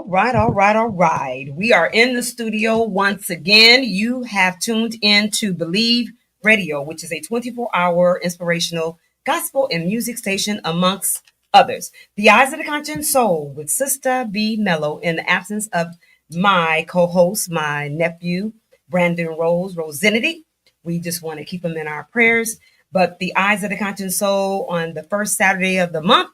All right. We are in the studio once again. You have tuned in to Believe Radio, which is a 24-hour inspirational gospel and music station, amongst others. The Eyes of the Conscious Soul with Sistah B. Mellow, in the absence of my co-host, my nephew, Brandon Rosenity. We just want to keep him in our prayers. But the Eyes of the Conscious Soul on the first Saturday of the month,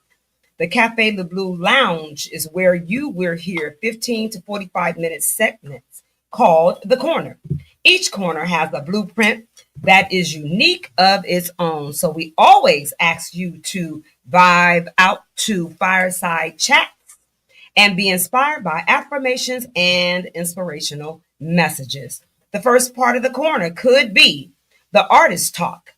the Cafe Le Bleu Lounge is where we're here 15 to 45 minute segments called The Corner. Each corner has a blueprint that is unique of its own. So we always ask you to vibe out to fireside chats and be inspired by affirmations and inspirational messages. The first part of the corner could be the artist talk.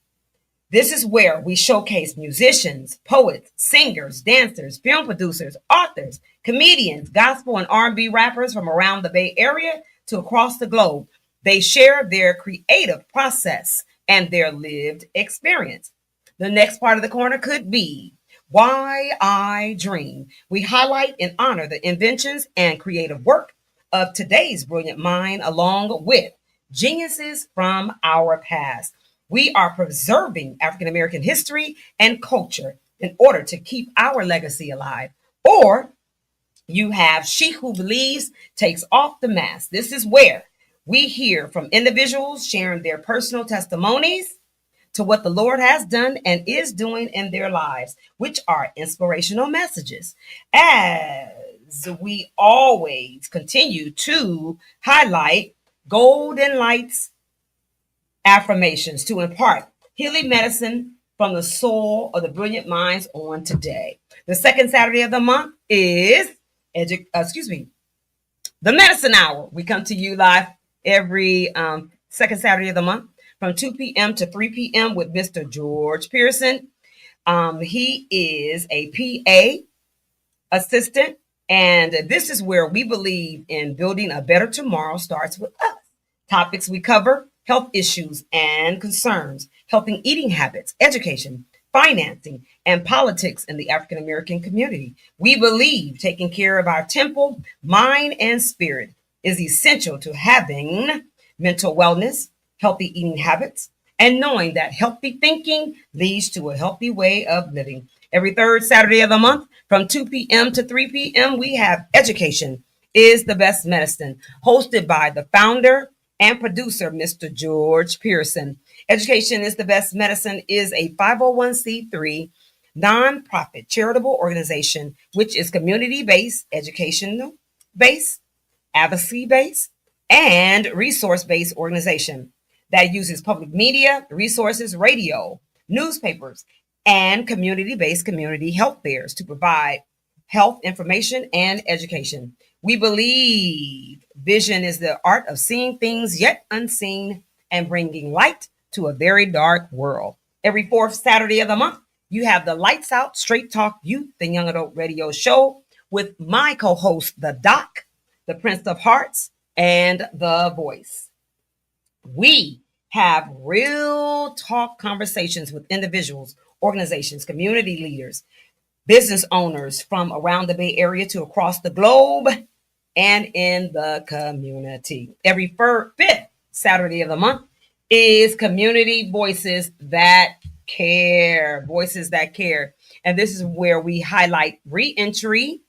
This is where we showcase musicians, poets, singers, dancers, film producers, authors, comedians, gospel and R&B rappers from around the Bay Area to across the globe. They share their creative process and their lived experience. The next part of the corner could be Why I Dream. We highlight and honor the inventions and creative work of today's brilliant mind, along with geniuses from our past. We are preserving African American history and culture in order to keep our legacy alive. Or you have She Who Believes Takes Off the Mask. This is where we hear from individuals sharing their personal testimonies to what the Lord has done and is doing in their lives, which are inspirational messages. As we always continue to highlight Golden Lights affirmations to impart healing medicine from the soul of the brilliant minds on today. The second Saturday of the month is the Medicine Hour. We come to you live every second Saturday of the month from 2 p.m. to 3 p.m. with Mr. George Pearson. He is a PA assistant, and this is where we believe in building a better tomorrow starts with us. Topics we cover: health issues and concerns, healthy eating habits, education, financing, and politics in the African American community. We believe taking care of our temple, mind, and spirit is essential to having mental wellness, healthy eating habits, and knowing that healthy thinking leads to a healthy way of living. Every third Saturday of the month from 2 p.m. to 3 p.m., we have Education is the Best Medicine, hosted by the founder and producer, Mr. George Pearson. Education is the Best Medicine is a 501c3 nonprofit charitable organization, which is community-based, educational-based, advocacy-based, and resource-based organization that uses public media, resources, radio, newspapers, and community-based community health fairs to provide health information and education. We believe vision is the art of seeing things yet unseen and bringing light to a very dark world. Every fourth Saturday of the month, you have the Lights Out Straight Talk Youth and Young Adult Radio Show with my co-host, the Doc, the Prince of Hearts, and the Voice. We have real talk conversations with individuals, organizations, community leaders, business owners from around the Bay Area to across the globe and in the community. Every fifth Saturday of the month is Community Voices That Care. Voices That Care. And this is where we highlight reentry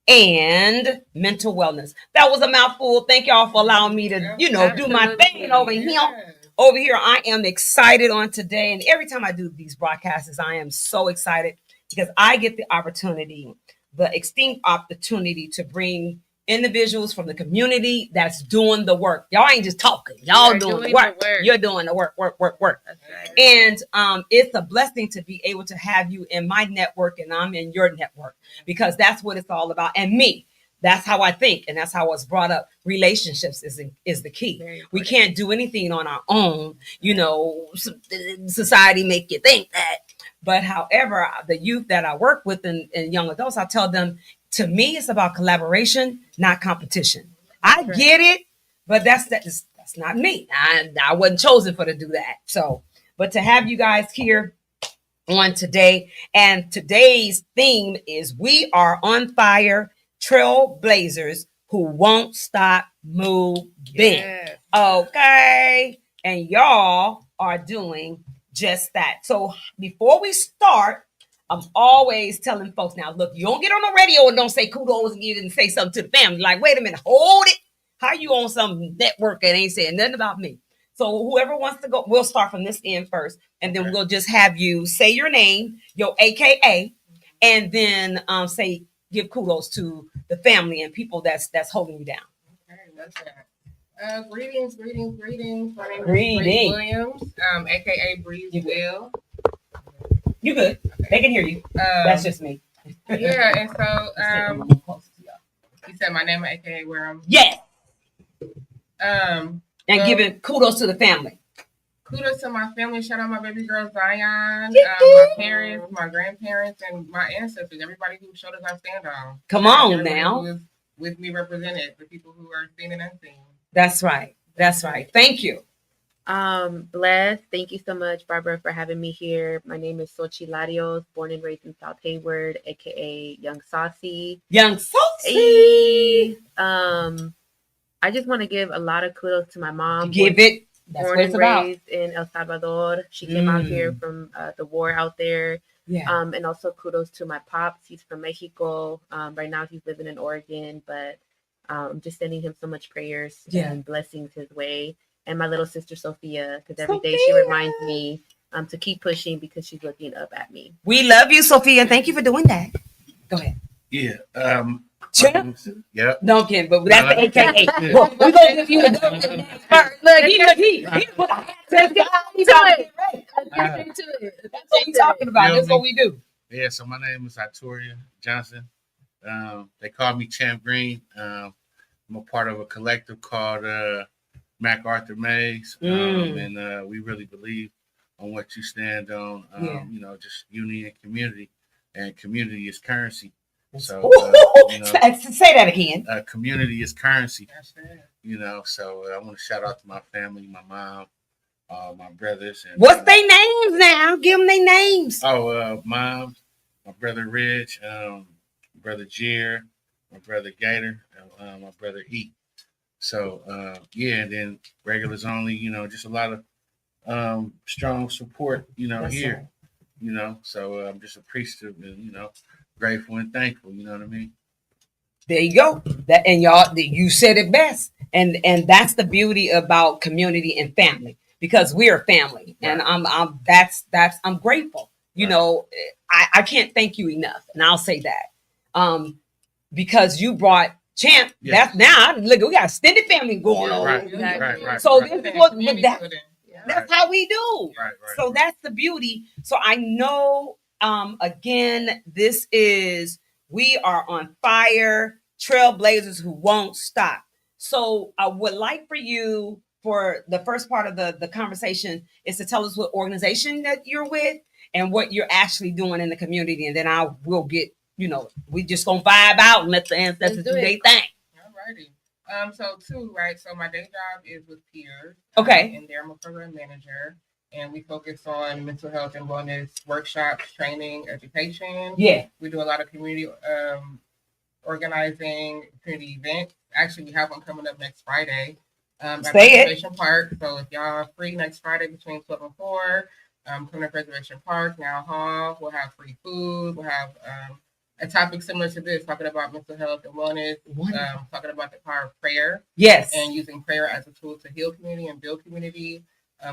and mental wellness. That was a mouthful. Thank y'all for allowing me to, do my thing over here. Over here, I am excited on today. And every time I do these broadcasts, I am so excited because I get the opportunity, the esteemed opportunity to bring individuals from the community that's doing the work. Y'all ain't just talking. Y'all doing the work. You're doing the work. That's right. And it's a blessing to be able to have you in my network and I'm in your network because that's what it's all about. And me, that's how I think. And that's how I was brought up. Relationships is the key. We can't do anything on our own. Society make you think that. But however, the youth that I work with and young adults, I tell them, to me, it's about collaboration, not competition. I get it, but that's not me. I wasn't chosen to do that. So, but to have you guys here on today, and today's theme is We Are on Fire Trailblazers who won't stop moving. Yes. Okay. And y'all are doing just that. So before we start, I'm always telling folks now, look, you don't get on the radio and don't say kudos and you didn't say something to the family. Like, wait a minute, hold it. How you on some network and ain't saying nothing about me? So whoever wants to go, we'll start from this end first. And then we'll just have you say your name, your AKA, and then say, give kudos to the family and people that's holding you down. Okay, that's that. Greetings. My name is Grace Williams, aka Breezewill. You good? Okay. They can hear you. That's just me. Yeah, and so you said my name, aka where I'm. Yes. And giving kudos to the family. Kudos to my family. Shout out my baby girl Zion, my parents, my grandparents, and my ancestors. Everybody who showed us our stand on. Come on now. Who is with me represented, the people who are seen and unseen. That's right. That's right. Thank you. Blessed. Thank you so much, Barbara, for having me here. My name is Xochtil, Larios, born and raised in South Hayward, aka Young Saucie. Young Saucie. I just want to give a lot of kudos to my mom. Give it. That's born and raised in El Salvador. She came out here from the war out there. Yeah. And also kudos to my pops. He's from Mexico. Right now he's living in Oregon, but just sending him so much prayers and blessings his way. And my little sister Sophia, because every day she reminds me to keep pushing because she's looking up at me. We love you, Sophia. Thank you for doing that. Go ahead. Yeah. Yep. No, I'm kidding, but that's the AKA. We're going to give you the government. Look, he put a hat to it. That's what we're talking about. That's what we do. Yeah, so my name is Autoria Johnson. They call me Champ Green. I'm a part of a collective called MacArthur Mays. And we really believe on what you stand on, you know, just unity and community. And community is currency. So, you know, say that again. Community is currency. You know, so I want to shout out to my family, my mom, my brothers. And, what's their names now? Give them their names. Mom, my brother Rich, brother Jer, my brother Gator, and my brother E. So, and then regulars only, you know, just a lot of strong support, you know, here. Right. You know, so I'm just appreciative and, you know, grateful and thankful, you know what I mean? There you go. That and y'all, you said it best. And that's the beauty about community and family, because we are family. Right. And I'm grateful. You know, I can't thank you enough. And I'll say that. Because you brought Champ. That's now look, we got extended family going on. Right. So this is what that's how we do. Right. So that's the beauty. So I know again, we are on fire, trailblazers who won't stop. So I would like for you, for the first part of the conversation, is to tell us what organization that you're with and what you're actually doing in the community. And then I will get, you know, we just gonna vibe out and let the ancestors do their thing. Alrighty. So my day job is with Peers. Okay. And there I'm a program manager. And we focus on mental health and wellness workshops, training, education. Yeah. We do a lot of community organizing, community events. Actually, we have one coming up next Friday at Reservation Park. So if y'all are free next Friday between 12 and 4, come to Reservation Park, Now Hall. We'll have free food. We'll have a topic similar to this, talking about mental health and wellness, talking about the power of prayer. Yes. And using prayer as a tool to heal community and build community.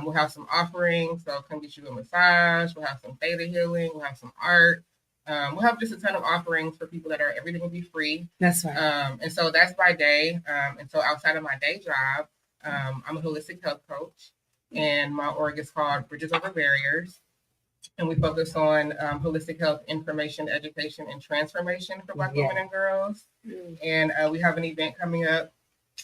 We'll have some offerings, so come get you a massage. We'll have some theta healing. We'll have some art. We'll have just a ton of offerings for people that are, everything will be free. That's right. And so that's by day. And so outside of my day job, I'm a holistic health coach, and my org is called Bridges Over Barriers. And we focus on holistic health information, education, and transformation for Black women and girls. And we have an event coming up.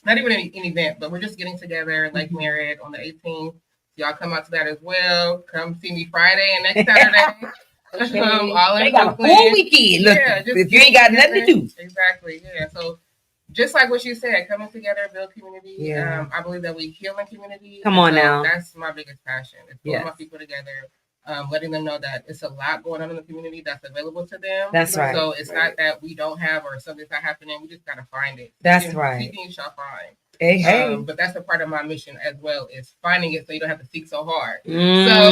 Not even an event, but we're just getting together, Lake Merritt, on the 18th. Y'all come out to that as well. Come see me Friday and next Saturday. All in they got a full weekend. Look, if you ain't got nothing to do. Exactly. Yeah. So just like what you said, coming together, build community. Yeah. I believe that we heal in community. Come on now. That's my biggest passion. It's pulling my people together, letting them know that it's a lot going on in the community that's available to them. That's right. So it's not that we don't have or something's not happening. We just got to find it. That's right. Seeking you shall find. Hey. But that's a part of my mission as well, is finding it so you don't have to seek so hard. Okay, So,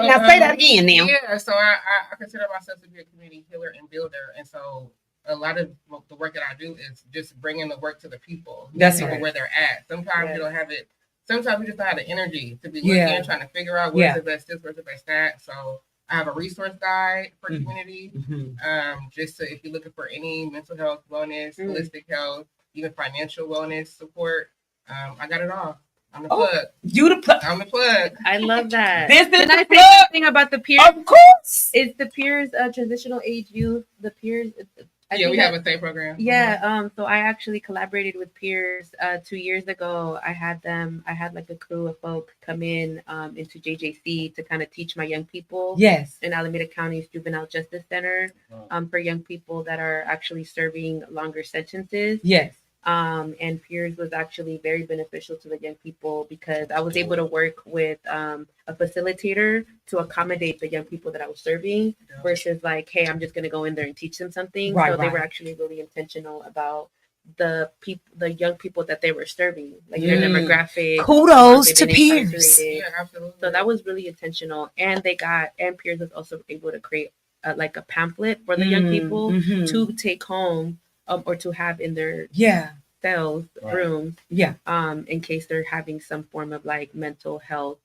now say that again now. Yeah, so I consider myself to be a community healer and builder. And so a lot of the work that I do is just bringing the work to the people. That's people right. Where they're at. Sometimes you don't have it. Sometimes we just don't have the energy to be looking, trying to figure out where's the best this, where's the best that. So I have a resource guide for community. Just so if you're looking for any mental health, wellness, holistic health, even financial wellness support, I got it all. I'm the plug. You the plug. I'm the plug. I love that. This is Can the I say plug. something about the peers? Of course. It's the peers transitional age youth. The peers. We have a same program. Yeah. So I actually collaborated with peers 2 years ago. I had like a crew of folk come in into JJC to kind of teach my young people. Yes. In Alameda County's Juvenile Justice Center for young people that are actually serving longer sentences. Yes. And peers was actually very beneficial to the young people because I was able to work with a facilitator to accommodate the young people that I was serving versus like, hey, I'm just going to go in there and teach them something. Right, so they were actually really intentional about the young people that they were serving, like their demographic. Kudos to peers. Yeah, absolutely. So that was really intentional. And peers was also able to create like a pamphlet for the young people to take home or to have in their cells, rooms, in case they're having some form of like mental health,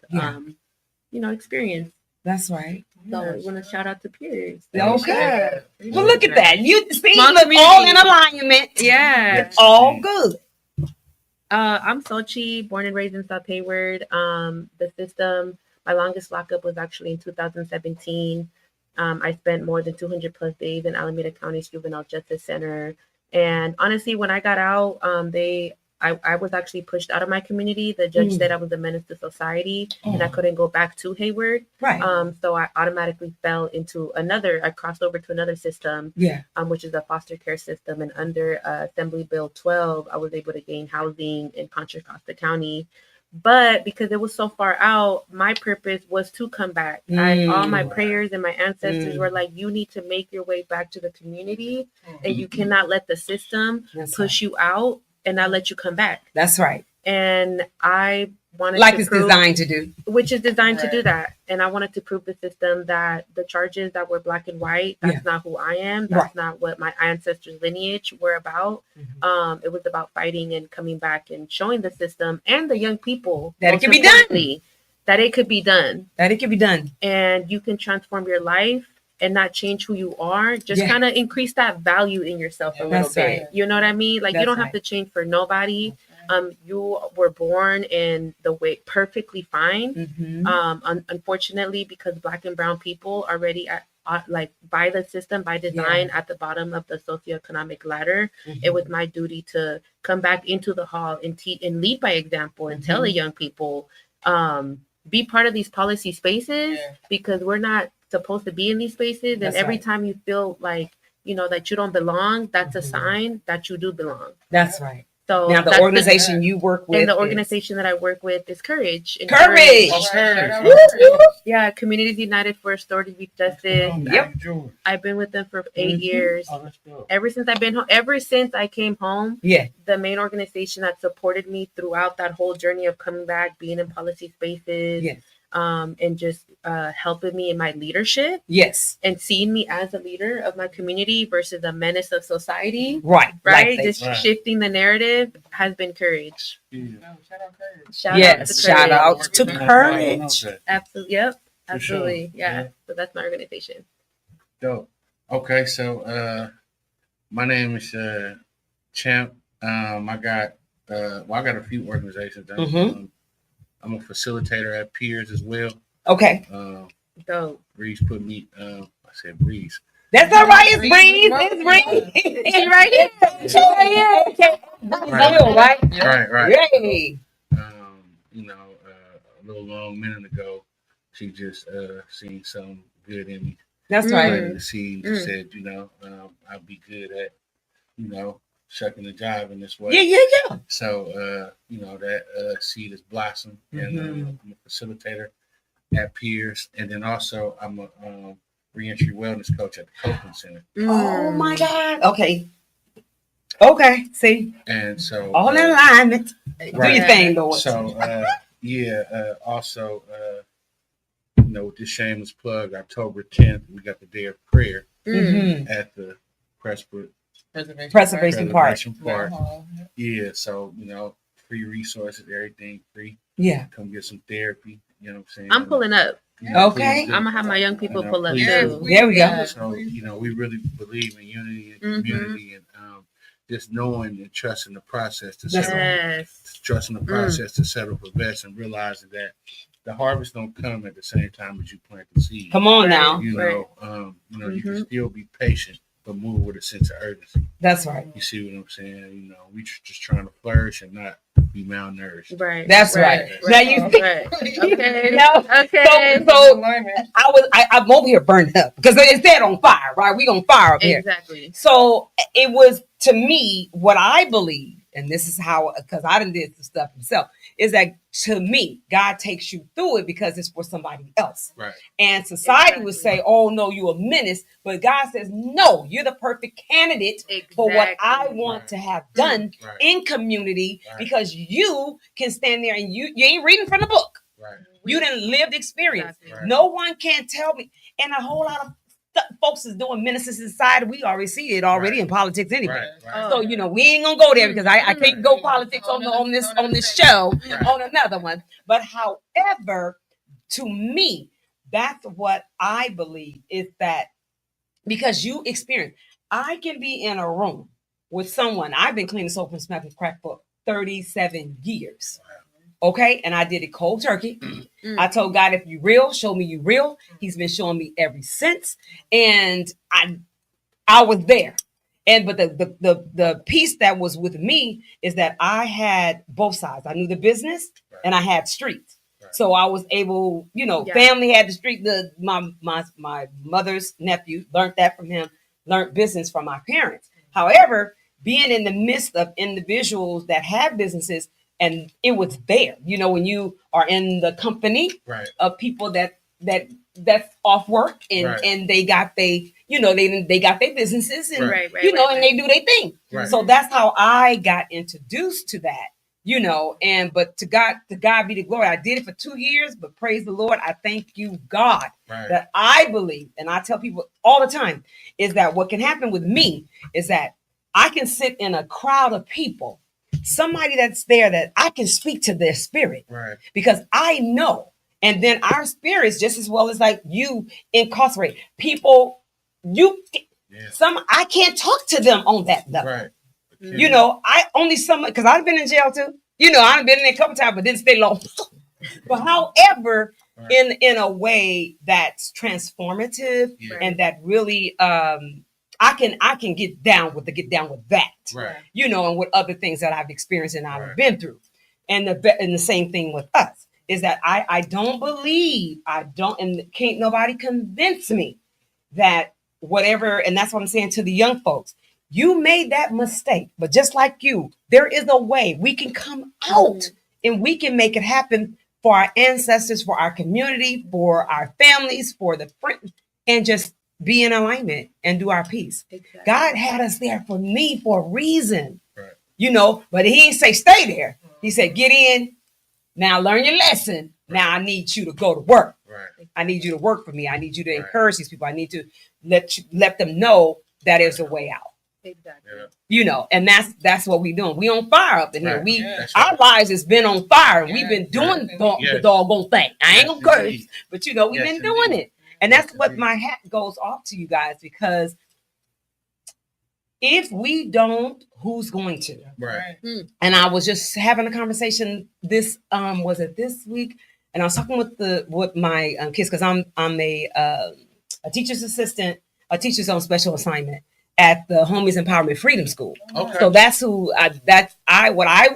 experience. That's right. So I want to shout out to peers. Okay. Well, look at that. You see, Small look, community. all in alignment. Yeah. It's all good. I'm Xochtil, born and raised in South Hayward. The system, my longest lockup was actually in 2017. I spent more than 200 plus days in Alameda County's Juvenile Justice Center. And honestly, when I got out, I was actually pushed out of my community. The judge said I was a menace to society and I couldn't go back to Hayward. Right. So I automatically fell into I crossed over to another system, which is a foster care system. And under Assembly Bill 12, I was able to gain housing in Contra Costa County. But because it was so far out, my purpose was to come back. All my prayers and my ancestors were like, you need to make your way back to the community and you cannot let the system push you out and not let you come back. That's right. And I wanted like to it's prove, designed to do. which is designed to do that. And I wanted to prove the system that the charges that were black and white, that's not who I am. That's not what my ancestors' lineage were about. It was about fighting and coming back and showing the system and the young people that it can be done. That it could be done. That it can be done. And you can transform your life and not change who you are. Just kind of increase that value in yourself a little bit. You know what I mean? Like you don't have to change for nobody. You were born in the way perfectly fine. Unfortunately, because black and brown people are already like by the system, by design, at the bottom of the socioeconomic ladder, it was my duty to come back into the hall and teach and lead by example and tell the young people, be part of these policy spaces because we're not supposed to be in these spaces. And every time you feel like, that you don't belong, that's a sign that you do belong. That's right. So now the organization you work with, and the organization that I work with is Courage. And Courage. Yeah, Communities United for Restorative Justice. Yep. I've been with them for 8 years. Ever since I came home. The main organization that supported me throughout that whole journey of coming back, being in policy spaces. And just helping me in my leadership. And seeing me as a leader of my community versus a menace of society. Right. Just shifting the narrative has been Courage. Shout out to Courage. Absolutely. Yep. Absolutely. Sure. Yeah. So that's my organization. Dope. Okay. So my name is Champ. I got a few organizations. I'm a facilitator at Peers as well. Okay. Dope. Breeze put me. I said Breeze. That's all right. It's Breeze. It's Breeze. She's right here. She's right here. Right. Yay. A little long minute ago, she just seen something good in me. That's right. Planted the seed. She said, I'll be good at, shucking the job in this way. Yeah. So, that seed is blossomed, and I'm a facilitator. at Pierce, and then also I'm a reentry wellness coach at the Copeland Center. Oh my God. Okay. See, And so all in alignment. Do right. your thing, Lord. So also with this shameless plug, October 10th, we got the day of prayer at the Preservation Park. Yeah, so free resources, everything free. Yeah. Come get some therapy. You know what I'm saying? I'm pulling up. Okay. I'm gonna have my young people pull up There too. we go. So we really believe in unity and community, and just knowing and trusting the process to settle, trusting the process to settle for best, and realizing that the harvest don't come at the same time as you plant the seed. Come on now. You can still be patient, but move with a sense of urgency. That's right. You see what I'm saying? We just trying to flourish and not be malnourished. Right. That's right. Now you okay. Okay. So I'm over here burning up because it's dead on fire, right? We gonna fire up here. Exactly. So it was, to me, what I believe, and this is how, because I done did some stuff himself, is that to me, God takes you through it because it's for somebody else. Right. And society would say, oh, no, you're a menace. But God says, no, you're the perfect candidate for what I want to have done in community, because you can stand there and you ain't reading from the book. Right. You didn't live the experience. Right. No one can tell me. And a whole lot of folks is doing ministers inside. We already see it already in politics anyway. Right. So we ain't gonna go there because I can't go politics on this show on another one. But however, to me, that's what I believe, is that because you experience, I can be in a room with someone. I've been cleaning soap and smoking crack for 37 years. Okay, and I did it cold turkey. I told God, if you real, show me you real. He's been showing me ever since, and I was there. But the piece that was with me is that I had both sides. I knew the business and I had streets. So I was able, family had the street. My mother's nephew learned that from him. Learned business from my parents. However, being in the midst of individuals that have businesses. And it was there, when you are in the company of people that's off work and they got they got their businesses and and they do their thing. Right. So that's how I got introduced to that, but to God be the glory. I did it for 2 years, but praise the Lord. I thank you, God, that I believe, and I tell people all the time, is that what can happen with me is that I can sit in a crowd of people. Somebody that's there that I can speak to their spirit because I know. And then our spirits, just as well as like you incarcerate people, I can't talk to them on that level. Right. I only because I've been in jail too. I've been in there a couple times, but didn't stay long. But however, in a way that's transformative and that really I can get down with that, and with other things that I've experienced and I've been through, and the same thing with us is that I don't believe and can't nobody convince me that whatever, and that's what I'm saying to the young folks. You made that mistake, but just like you, there is a way we can come out and we can make it happen for our ancestors, for our community, for our families, for the friends, and just be in alignment and do our piece. Exactly. God had us there for a reason, but he didn't say stay there. He said, get in, now learn your lesson. Now I need you to go to work. I need you to work for me. I need you to encourage these people. I need to let them know that there's a way out. Exactly. And that's what we're doing. We on fire up in here. Our lives has been on fire. We've been doing the doggone thing. I ain't gonna curse, but we've been doing it. And that's what my hat goes off to you guys, because if we don't, who's going to? Right. And I was just having a conversation was it this week? And I was talking with my kids, because I'm a teacher's assistant, a teacher's on special assignment at the Homies Empowerment Freedom School. Okay. So that's what I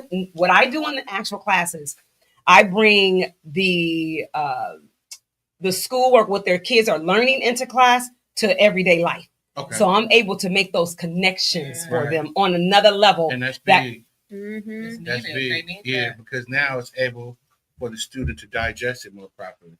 do in the actual classes. I bring the schoolwork, what their kids are learning into class, to everyday life. Okay. So I'm able to make those connections for them on another level. And that's big. That's big. Yeah, because now it's able for the student to digest it more properly.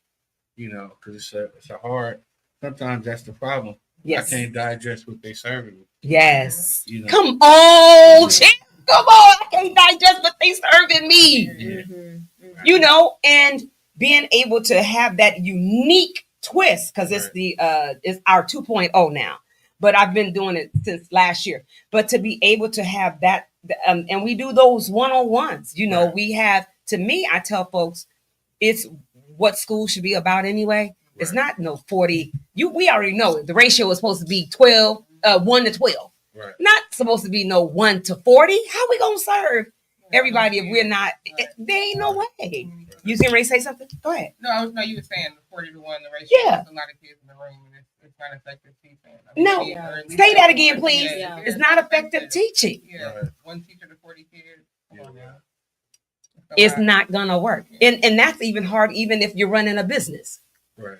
you know, because it's a hard. Sometimes that's the problem. Yes. I can't digest what they serving me. Yes. You know. Come on, champ. Come on. I can't digest what they serving me. Mm-hmm. You know, and being able to have that unique twist, because it's it's our 2.0 now. But I've been doing it since last year. But to be able to have that, and we do those one-on-ones, you know, we have, to me, I tell folks, it's what school should be about anyway. It's not no 40. We already know it. The ratio is supposed to be 12, 1 to 12. Right. Not supposed to be no 1 to 40. How we gonna serve everybody if we're not? There ain't no way. You was getting ready to say something? Go ahead. No, you were saying the 40 to 1, the ratio. Yeah. There's a lot of kids in the room, and it's not effective teaching. No. Say that again, please. Yeah. It's not effective teaching. Yeah. Right. One teacher to 40 kids. Come on now. It's not gonna work. And that's even hard, even if you're running a business. Right.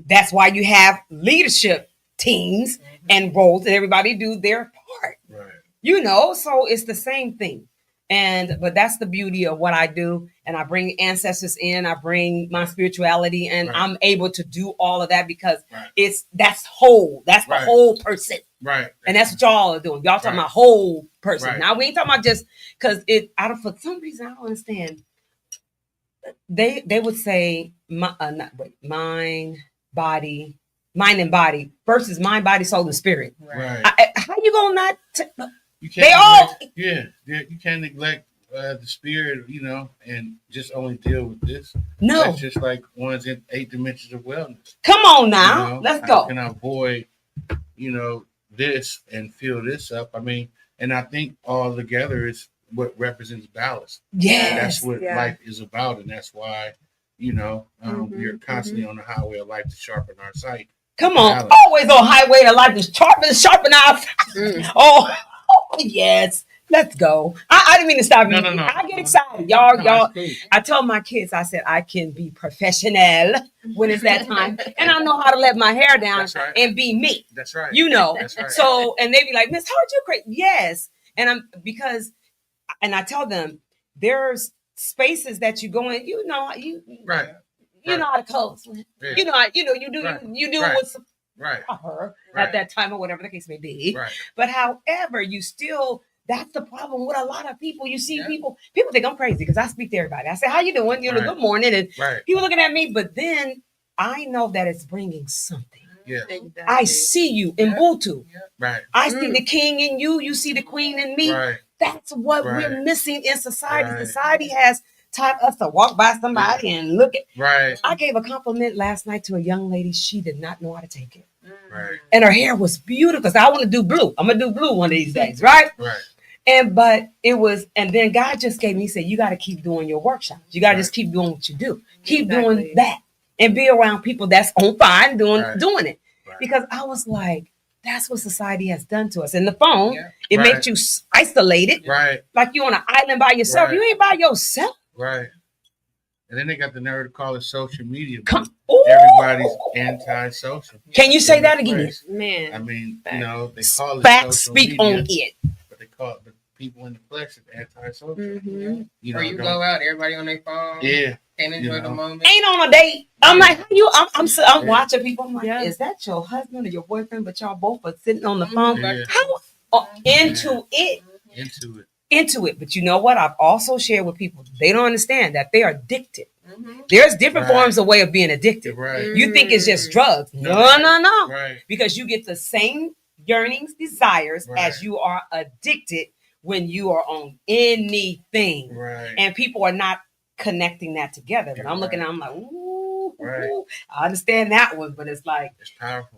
That's why you have leadership teams and roles, and everybody do their part. Right. You know, so it's the same thing. But that's the beauty of what I do. And I bring ancestors in, I bring my spirituality, and I'm able to do all of that because that's whole. That's the whole person. Right. And that's what y'all are doing. Y'all talking about whole person. Right. Now we ain't talking about just because for some reason I don't understand. They would say mind and body versus mind, body, soul, and spirit. Right. How you gonna not? You can't They all. You can't neglect the spirit, you know, and just only deal with this. No. That's just like one's in 8 dimensions of wellness. Come on now. You know, Let's how go. can I avoid, you know, this and fill this up? I mean, and I think all together is what represents balance. Yes. That's what life is about, and that's why, you know, we're constantly on the highway of life to sharpen our sight. Come on, Balance. always on highway of life to sharpen our. Oh, yes. Let's go. I didn't mean to stop you. No. I get excited. Y'all. Cool. I told my kids, I said, I can be professional when it's that time. And I know how to let my hair down and be me. That's right. You know. That's right. So, and they be like, Miss, how would you create? Yes. And I tell them, there's spaces that you go in, you know, you know how to code. Yeah. You know, you do what's right her at that time or whatever the case may be. Right. But however, you still, that's the problem with a lot of people. You see people think I'm crazy because I speak to everybody. I say, how you doing? You know, good morning. And people looking at me, but then I know that it's bringing something. Yeah. Exactly. I see you in Ubuntu. Right. I see the king in you. You see the queen in me. Right. That's what we're missing in society. Right. Society has taught us to walk by somebody and look at. Right. I gave a compliment last night to a young lady. She did not know how to take it. Right. And her hair was beautiful. Because I want to do blue. I'm going to do blue one of these days. Right. Right. But it was, and then God just gave me, he said, you got to keep doing your workshops. You got to just keep doing what you do. Keep doing that. And be around people that's on fire doing it. Right. Because I was like, that's what society has done to us. And the phone, it makes you isolated. Right. Like you on an island by yourself. You ain't by yourself. Right. And then they got the nerve to call it social media. Everybody's anti-social. Can you say that again? Man. I mean, you know, they call it facts social speak media, on it. But they call it, but people in the flesh is anti-social. Mm-hmm. You know, or you go out, everybody on their phone. Yeah. Can't enjoy the moment. Ain't on a date. I'm like, how you? I'm watching people. I'm like, is that your husband or your boyfriend? But y'all both are sitting on the phone. Yeah. How into it? Into it. But you know what? I've also shared with people. They don't understand that they are addicted. Mm-hmm. There's different forms of way of being addicted. Right. You think it's just drugs? No. Right. Because you get the same yearnings, desires as you are addicted when you are on anything. Right. And people are not connecting that together. But I'm looking at, I'm like, ooh, I understand that one, but it's like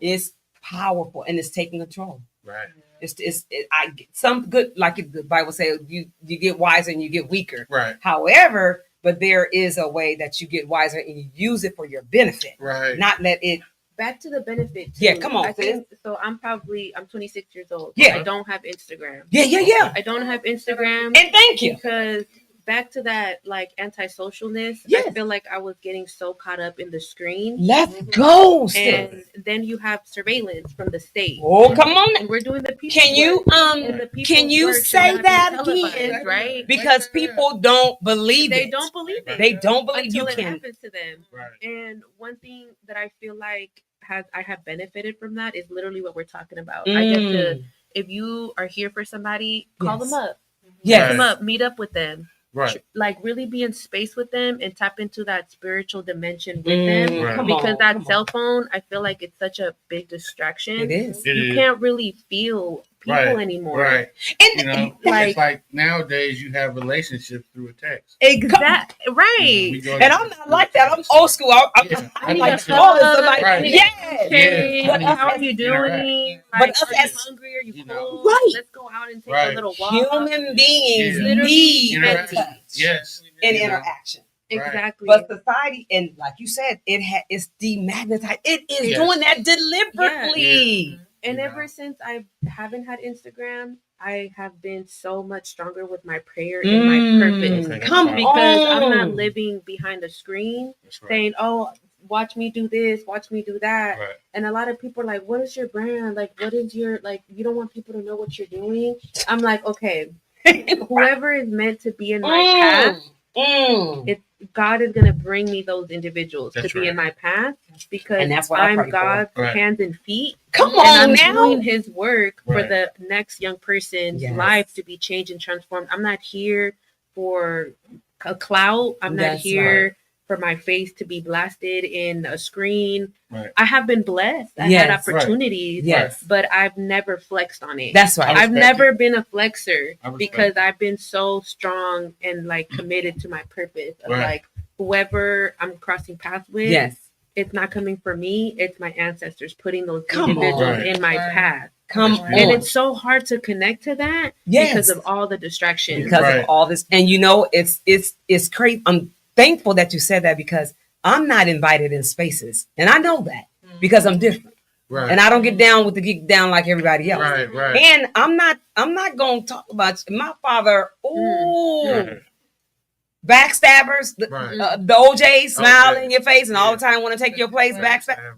it's powerful and it's taking control. Right. I get some good, like the Bible says, you get wiser and you get weaker. Right. However, but there is a way that you get wiser and you use it for your benefit. Right. Not let it. Back to the benefit too. Yeah, come on. I think, so I'm 26 years old. Yeah. I don't have Instagram. Yeah. I don't have Instagram. And thank you. Because back to that like antisocialness. Yes. I feel like I was getting so caught up in the screen. Let's go, sis. And then you have surveillance from the state. Oh, come on. And we're doing the people. Can you and the people's can you work should say not be that televised, again? right? Because people don't believe They it. don't believe it. They don't believe until you it can. happens to them. Right. And one thing that I feel like I have benefited from that is literally what we're talking about. I get to, if you are here for somebody, call them up. Yes. Pick them up, meet up with them. Right. Like really be in space with them and tap into that spiritual dimension with them. Right. Because that cell phone, I feel like it's such a big distraction. It is. You can't really feel people anymore. Right. And You know, like- it's like nowadays you have relationships through a text. Exactly. Right. We go And I'm not like that. I'm old school. I'm need like a calling hug. somebody. Right. Yes. Hey, Yeah. how are you doing? But Like, us are you as- hungry? Are you you know, cold? right. Let's go out and take Right. a little walk. Human beings Yeah. Literally need Interaction. touch Yes. and You know. interaction. Exactly. But society, and like you said, it's demagnetized. It is Yes. doing that deliberately. And You ever know. since I haven't had Instagram, I have been so much stronger with my prayer and my purpose. Okay, Come that's Because on. I'm not living behind a screen That's right. saying, oh, watch me do this, watch me do that. Right. And a lot of people are like, what is your brand? Like, what is your, like, you don't want people to know what you're doing. I'm like, okay, whoever is meant to be in my path, God is going to bring me those individuals That's to be right. in my path because And that's what I I'm pray for. God's Right. hands and feet. Come And on I'm now. doing his work for Right. the next young person's Yes. life to be changed and transformed. I'm not here for a clout. I'm not That's here for my face to be blasted in a screen. Right. I have been blessed. I Yes. had opportunities, Yes. but I've never flexed on it. That's right. I I've respect never been a flexer I respect because I've been so strong and like committed to my purpose of Right. like whoever I'm crossing paths with, Yes. it's not coming from me, it's my ancestors putting those Come individuals on. in my Right. path. Come That's on. right. And it's so hard to connect to that Yes. because of all the distractions. Because Right. of all this. And you know, it's crazy. I'm thankful that you said that because I'm not invited in spaces. And I know that because I'm different. Right. And I don't get down with the geek down like everybody else. Right. Right. And I'm not gonna talk about my father. Ooh, Right. backstabbers, Right. the OJs smile Okay. in your face and all Yeah. the time want to take your place. Backstab.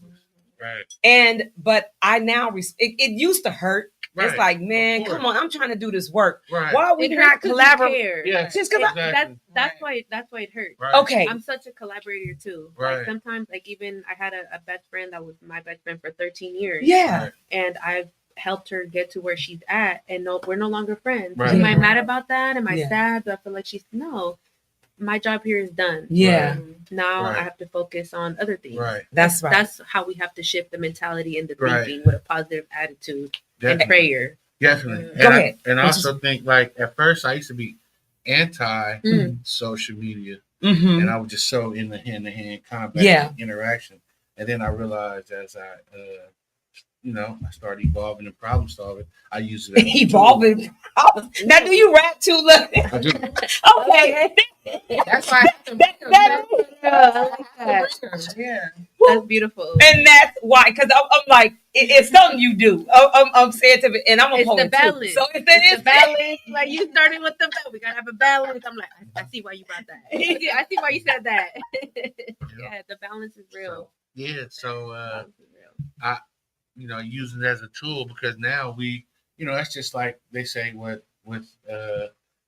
Right. But I now it used to hurt. Right. It's like, man, Of course. come on, I'm trying to do this work. Right. Why are we It not hurts 'cause you collaborate? care. Yes. Just 'cause Exactly. That's why it hurts. Right. Okay. I'm such a collaborator too. Right. Like sometimes, like even I had a best friend that was my best friend for 13 years. Yeah. Right. And I've helped her get to where she's at, and no, we're no longer friends. Right. Am I mad about that? Am I Yeah. sad? Do I feel like she's no? My job here is done. Yeah. Now Right. I have to focus on other things. Right. That's right. That's how we have to shift the mentality and the Right. thinking with a positive attitude and Definitely. prayer. Definitely. Go And ahead. and I also think like at first I used to be anti Mm. social media, Mm-hmm. and I was just so in the hand-to-hand combat Yeah. interaction. And then I realized as I I started evolving and problem solving, I use it as a tool. Evolving. Now, do you rap too? Look. I do. Okay. That's why I have to That- that- yeah. That's beautiful. And that's why, because I'm like, it's something you do. I'm saying to me, and I'm a It's the poet too. balance. So if It's the balance. Like you started with the balance. We gotta have a balance. I'm like, I see why you brought that. I see why you said that. Yeah, the balance is real. Yeah. So Balance is real. use it as a tool because now we, that's just like they say with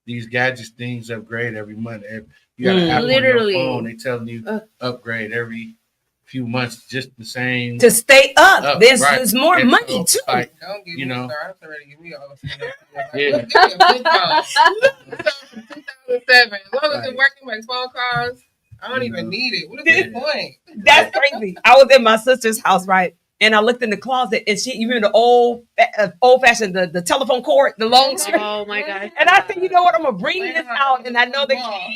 these gadgets, things upgrade every month. If you got an app Literally. on your phone, they telling you upgrade every few months, just the same. to stay up, there's right. more And money so, too. like, Don't give You me know. started. I'm ready to give me all the Yeah. Give me a flip phone. From 2007. As long as Right. it's working, my phone calls. I don't even need it. What is the point? That's crazy. I was in my sister's house, right? And I looked in the closet, and she, you remember the old fashioned, the telephone cord, the long string. Oh my gosh. And I said, you know what? I'm gonna bring this out, and I know that.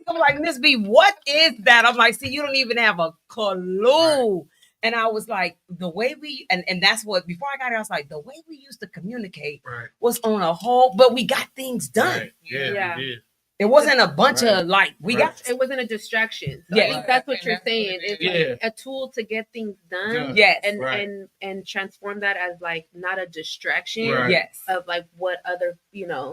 I'm like, Miss B, what is that? I'm like, see, you don't even have a clue. And I was like, the way we, and that's what, before I got here, I was like, the way we used to communicate Right. was on a whole, but we got things done. Right. Yeah. Yeah. We did. It wasn't a bunch Right. of like we Right. got. It wasn't a distraction. So Yeah. I think that's what And you're that's what saying. it It's is. like a tool to get things done. Yes. And Right. and transform that as like not a distraction Right. Yes. of like what other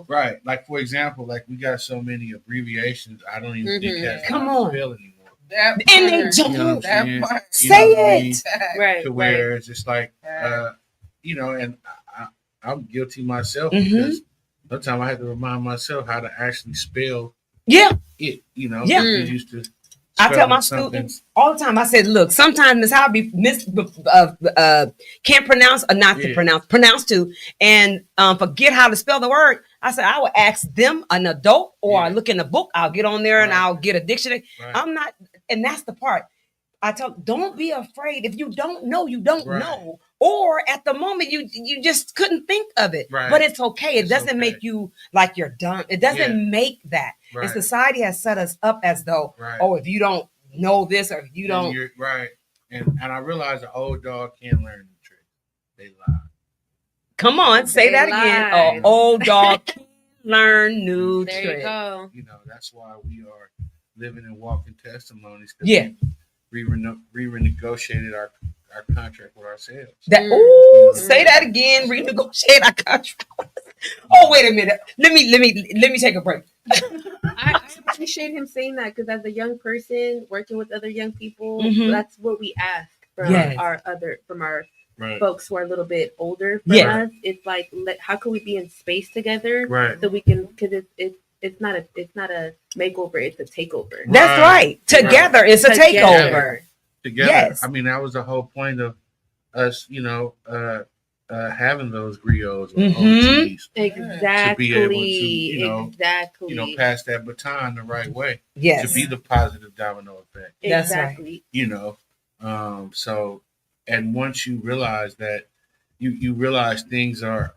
Right. Like for example, like we got so many abbreviations. I don't even think that's Come how to on. spell anymore. That And they part, jump You know what I'm that saying? part. You know Say what I mean? it. right To where it's just like, and I'm guilty myself Mhm. because sometimes I have to remind myself how to actually spell Yeah. it. Yeah. We used to. I tell my spelling students all the time. I said, look, sometimes Miss Hobby can't pronounce or not to pronounce to, and forget how to spell the word. I said I would ask them, an adult, or I look in the book. I'll get on there and Right. I'll get a dictionary. Right. I'm not, and that's the part. I tell, don't be afraid. If you don't know, you don't Right. know. Or at the moment, you just couldn't think of it. Right. But it's okay. It It's doesn't okay. make you like you're dumb. It doesn't make that. Right. And society has set us up as though, Right. oh, if you don't know this or if you Then don't. you're right. And I realize the old dog can't learn new tricks. They lie. Come on, say They that again. lied. Oh, old dog can learn new there you tricks. go. That's why we are living and walking testimonies. Yeah. We renegotiated our contract with ourselves. That say that again. Renegotiate our contract. Oh, wait a minute. Let me take a break. I appreciate him saying that because as a young person working with other young people, Mhm. that's what we ask from Yes. from our Right. folks who are a little bit older from Yeah. us. It's like how can we be in space together Right. so we can, because it's not a makeover, it's a takeover. That's right. Together, it's a takeover. Together. Yes. I mean, that was the whole point of us, having those griots or Mhm. OTs Exactly. to be able to, exactly. pass that baton the right way Yes. to be the positive domino effect. That's right. Exactly. So, and once you realize that, you realize things are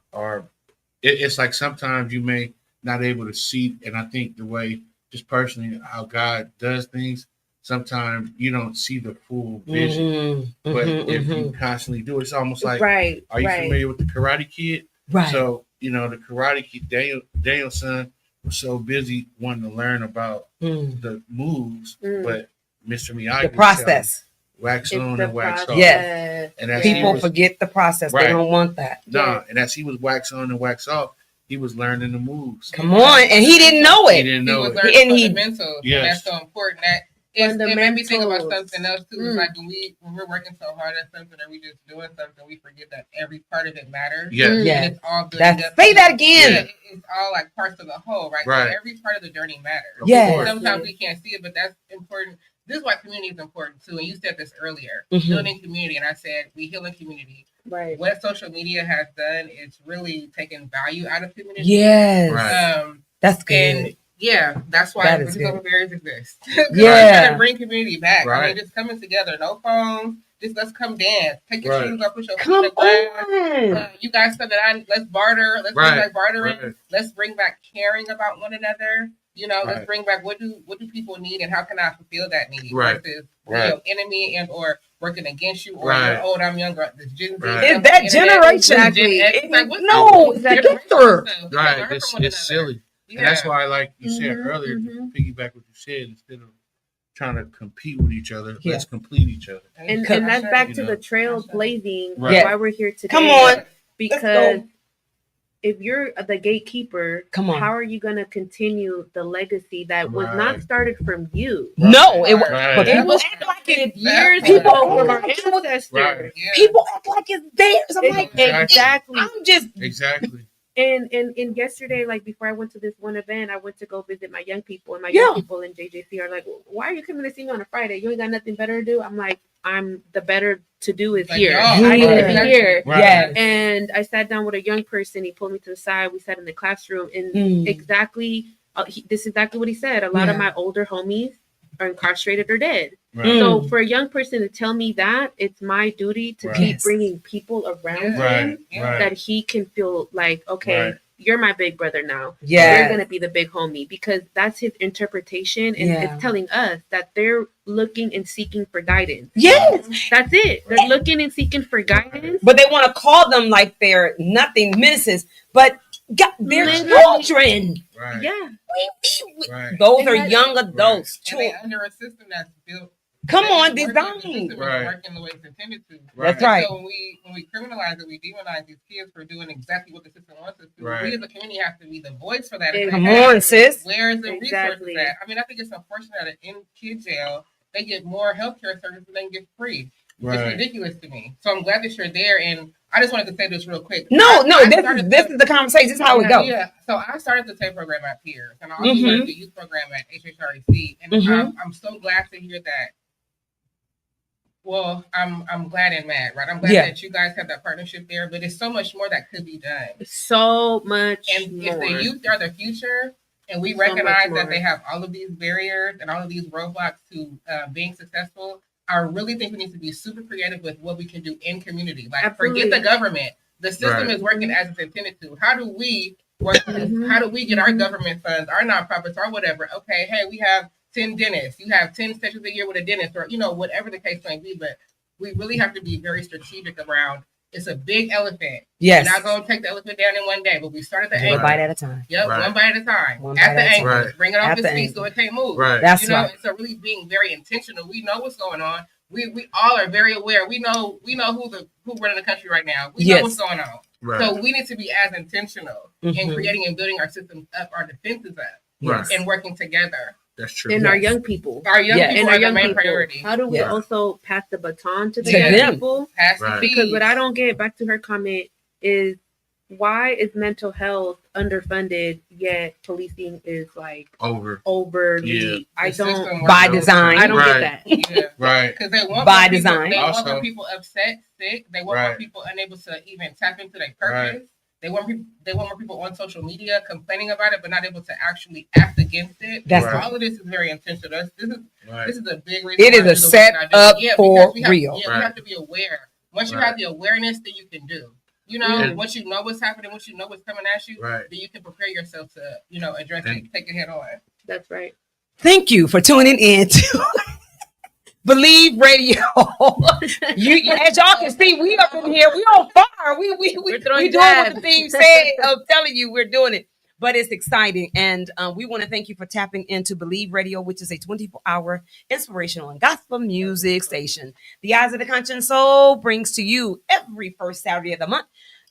it's like sometimes you may not able to see, and I think the way, just personally, how God does things, sometimes you don't see the full vision. But if you constantly do it, it's almost like, Right. are you right. familiar with the Karate Kid? Right. So, the Karate Kid, Daniel's son was so busy wanting to learn about the moves, but Mr. Miyagi, the process. wax It's on the and wax process. off. Yes. And as People he was, forget the process. They Right. don't want that. nah, and as he was wax on and wax off, he was learning the moves. Come on. And he didn't know He it. didn't He know was it. learning And he- fundamentals. Yes. And that's so important. It made me think about Fundamentals. something else too. It's like when we're working so hard at something or we just doing something, we forget that every part of it matters. Yes. Mm. Yeah. And it's all building up. Say that again. Yeah, it's all like parts of the whole, right? Right. So every part of the journey matters. Of Yes. course. Sometimes we can't see it, but that's important. This is why community is important too. And you said this earlier, Mhm. building community. And I said we heal in community. Right. What social media has done is really taken value out of community. Yes. Right. That's good. And yeah, that's why That is Bridges good. Over Barriers exist. Yeah. Trying to bring community back. I Right. mean, just coming together, no phones. Just let's come dance. Take your Right. shoes off, put your Come feet on. on. You guys said that let's barter. Let's Right. bring back bartering. Right. Let's bring back caring about one another. Let's Right. bring back what do people need and how can I fulfill that need Right. versus Right. your enemy and or working against you or Right. you're old, I'm younger. This Gen Z, Right. It's that generation. Exactly. It's like, what's No, the together. generation? Right. Learn It's from one another. silly. Yeah. And that's why, like you said Mhm, earlier, mhm. to piggyback what you said, instead of trying to compete with each other, Yeah. let's complete each other. And Cause- that's back to You know. the trailblazing Right. of why we're here today. Come on. Because if you're the gatekeeper, Come on. how are you going to continue the legacy that was not Right. started from you? No, it was. Right. But It people was act like it. years People ago from our act like- ancestors. Right. Yeah. People act like it's theirs. I'm like, Exactly. I'm just. Exactly. And yesterday, like before I went to this one event, I went to go visit my young people, and my Yeah. young people in JJC are like, "Why are you coming to see me on a Friday? You ain't got nothing better to do." I'm like, "I'm the better to do is Like, here. y'all. I need to Yeah. be here." Right. Yes. And I sat down with a young person. He pulled me to the side. We sat in the classroom, and exactly this is exactly what he said. A lot of Yeah. my older homies are incarcerated or dead. Right. So for a young person to tell me that, it's my duty to Right. keep Yes. bringing people around Yeah. him Right. Yeah. Right. that he can feel like, okay, Right. you're my big brother now. Yeah. You're gonna be the big homie, because that's his interpretation, and Yeah. it's telling us that they're looking and seeking for guidance. Yes. That's it. They're looking and seeking for guidance. But they want to call them like they're nothing menaces. But got their Literally. children. Right. Yeah. Right. Those And are that- young adults. And they under a system that's built. Come that on, is working. The design. system Right. is working the way it's intended to. Right. That's right. So when we criminalize it, we demonize these kids for doing exactly what the system wants us to. Right. We as a community have to be the voice for that. and say, Come hey, on, sis. Where's the Exactly. resources at? I mean, I think it's unfortunate that in kid jail they get more healthcare services than they get free. Right. It's ridiculous to me. So I'm glad that you're there. And I just wanted to say this real quick. No, I this started is the conversation. This is how it goes. Yeah. So I started the TAPE program at Pierce, and I also Mhm. started the youth program at HHREC. And Mhm. I'm so glad to hear that. Well, I'm glad and mad, right? I'm glad Yeah. that you guys have that partnership there, but there's so much more that could be done. So much And more. if the youth are the future, and we So recognize much that more. they have all of these barriers and all of these roadblocks to being successful, I really think we need to be super creative with what we can do in community. Like, Absolutely. forget the government. The system Right. is working as it's intended to. How do we work? Mhm. How do we get our government funds, our nonprofits, or whatever? Okay, hey, we have 10 dentists. You have 10 sessions a year with a dentist, or whatever the case may be. But we really have to be very strategic around. It's a big elephant. Yes. We're not going to take the elephant down in one day, but we start at the One angle. bite at a time. Yep, Right. one bite at a time. One At bite the at a ankle. time. Bring it off At his the feet so it can't move. Right. That's You know, right. and so really being very intentional. We know what's going on. We all are very aware. We know who running the country right now. We Yes. know what's going on. Right. So we need to be as intentional in Mhm. creating and building our systems up, our defenses up, Yes. and working together. That's true. And our Yes. young people. Our young Yes. people And are our the young main people. priority. How do we Yeah. also pass the baton to the To young them. people? Has to Right. be. Because what I don't get, back to her comment, is why is mental health underfunded yet policing is like Over. overly? Yeah. I The don't. system By works design. I don't Right. get that. Yeah. Right. Because they want By more people, design. They want Also- more people upset, sick. They want more Right. people unable to even tap into their purpose. They want more people on social media complaining about it, but not able to actually act against it. That's Right. All of this is very intentional. Right. This is a big reason. It is why I a do the work set that I do. up Yeah, for because we have, real. Yeah, Right. we have to be aware. Once you Right. have the awareness, then you can do. You know, And- once you know what's happening, once you know what's coming at you, Right. then you can prepare yourself to, address And- it, take it head on. That's right. Thank you for tuning in to Believe Radio. you, as y'all can see, we up in here. We on fire. We We're throwing doing what the jabs. theme said. I'm telling you, we're doing it. But it's exciting, and we want to thank you for tapping into Believe Radio, which is a 24-hour inspirational and gospel music station. The Eyes of the Conscience Soul brings to you every first Saturday of the month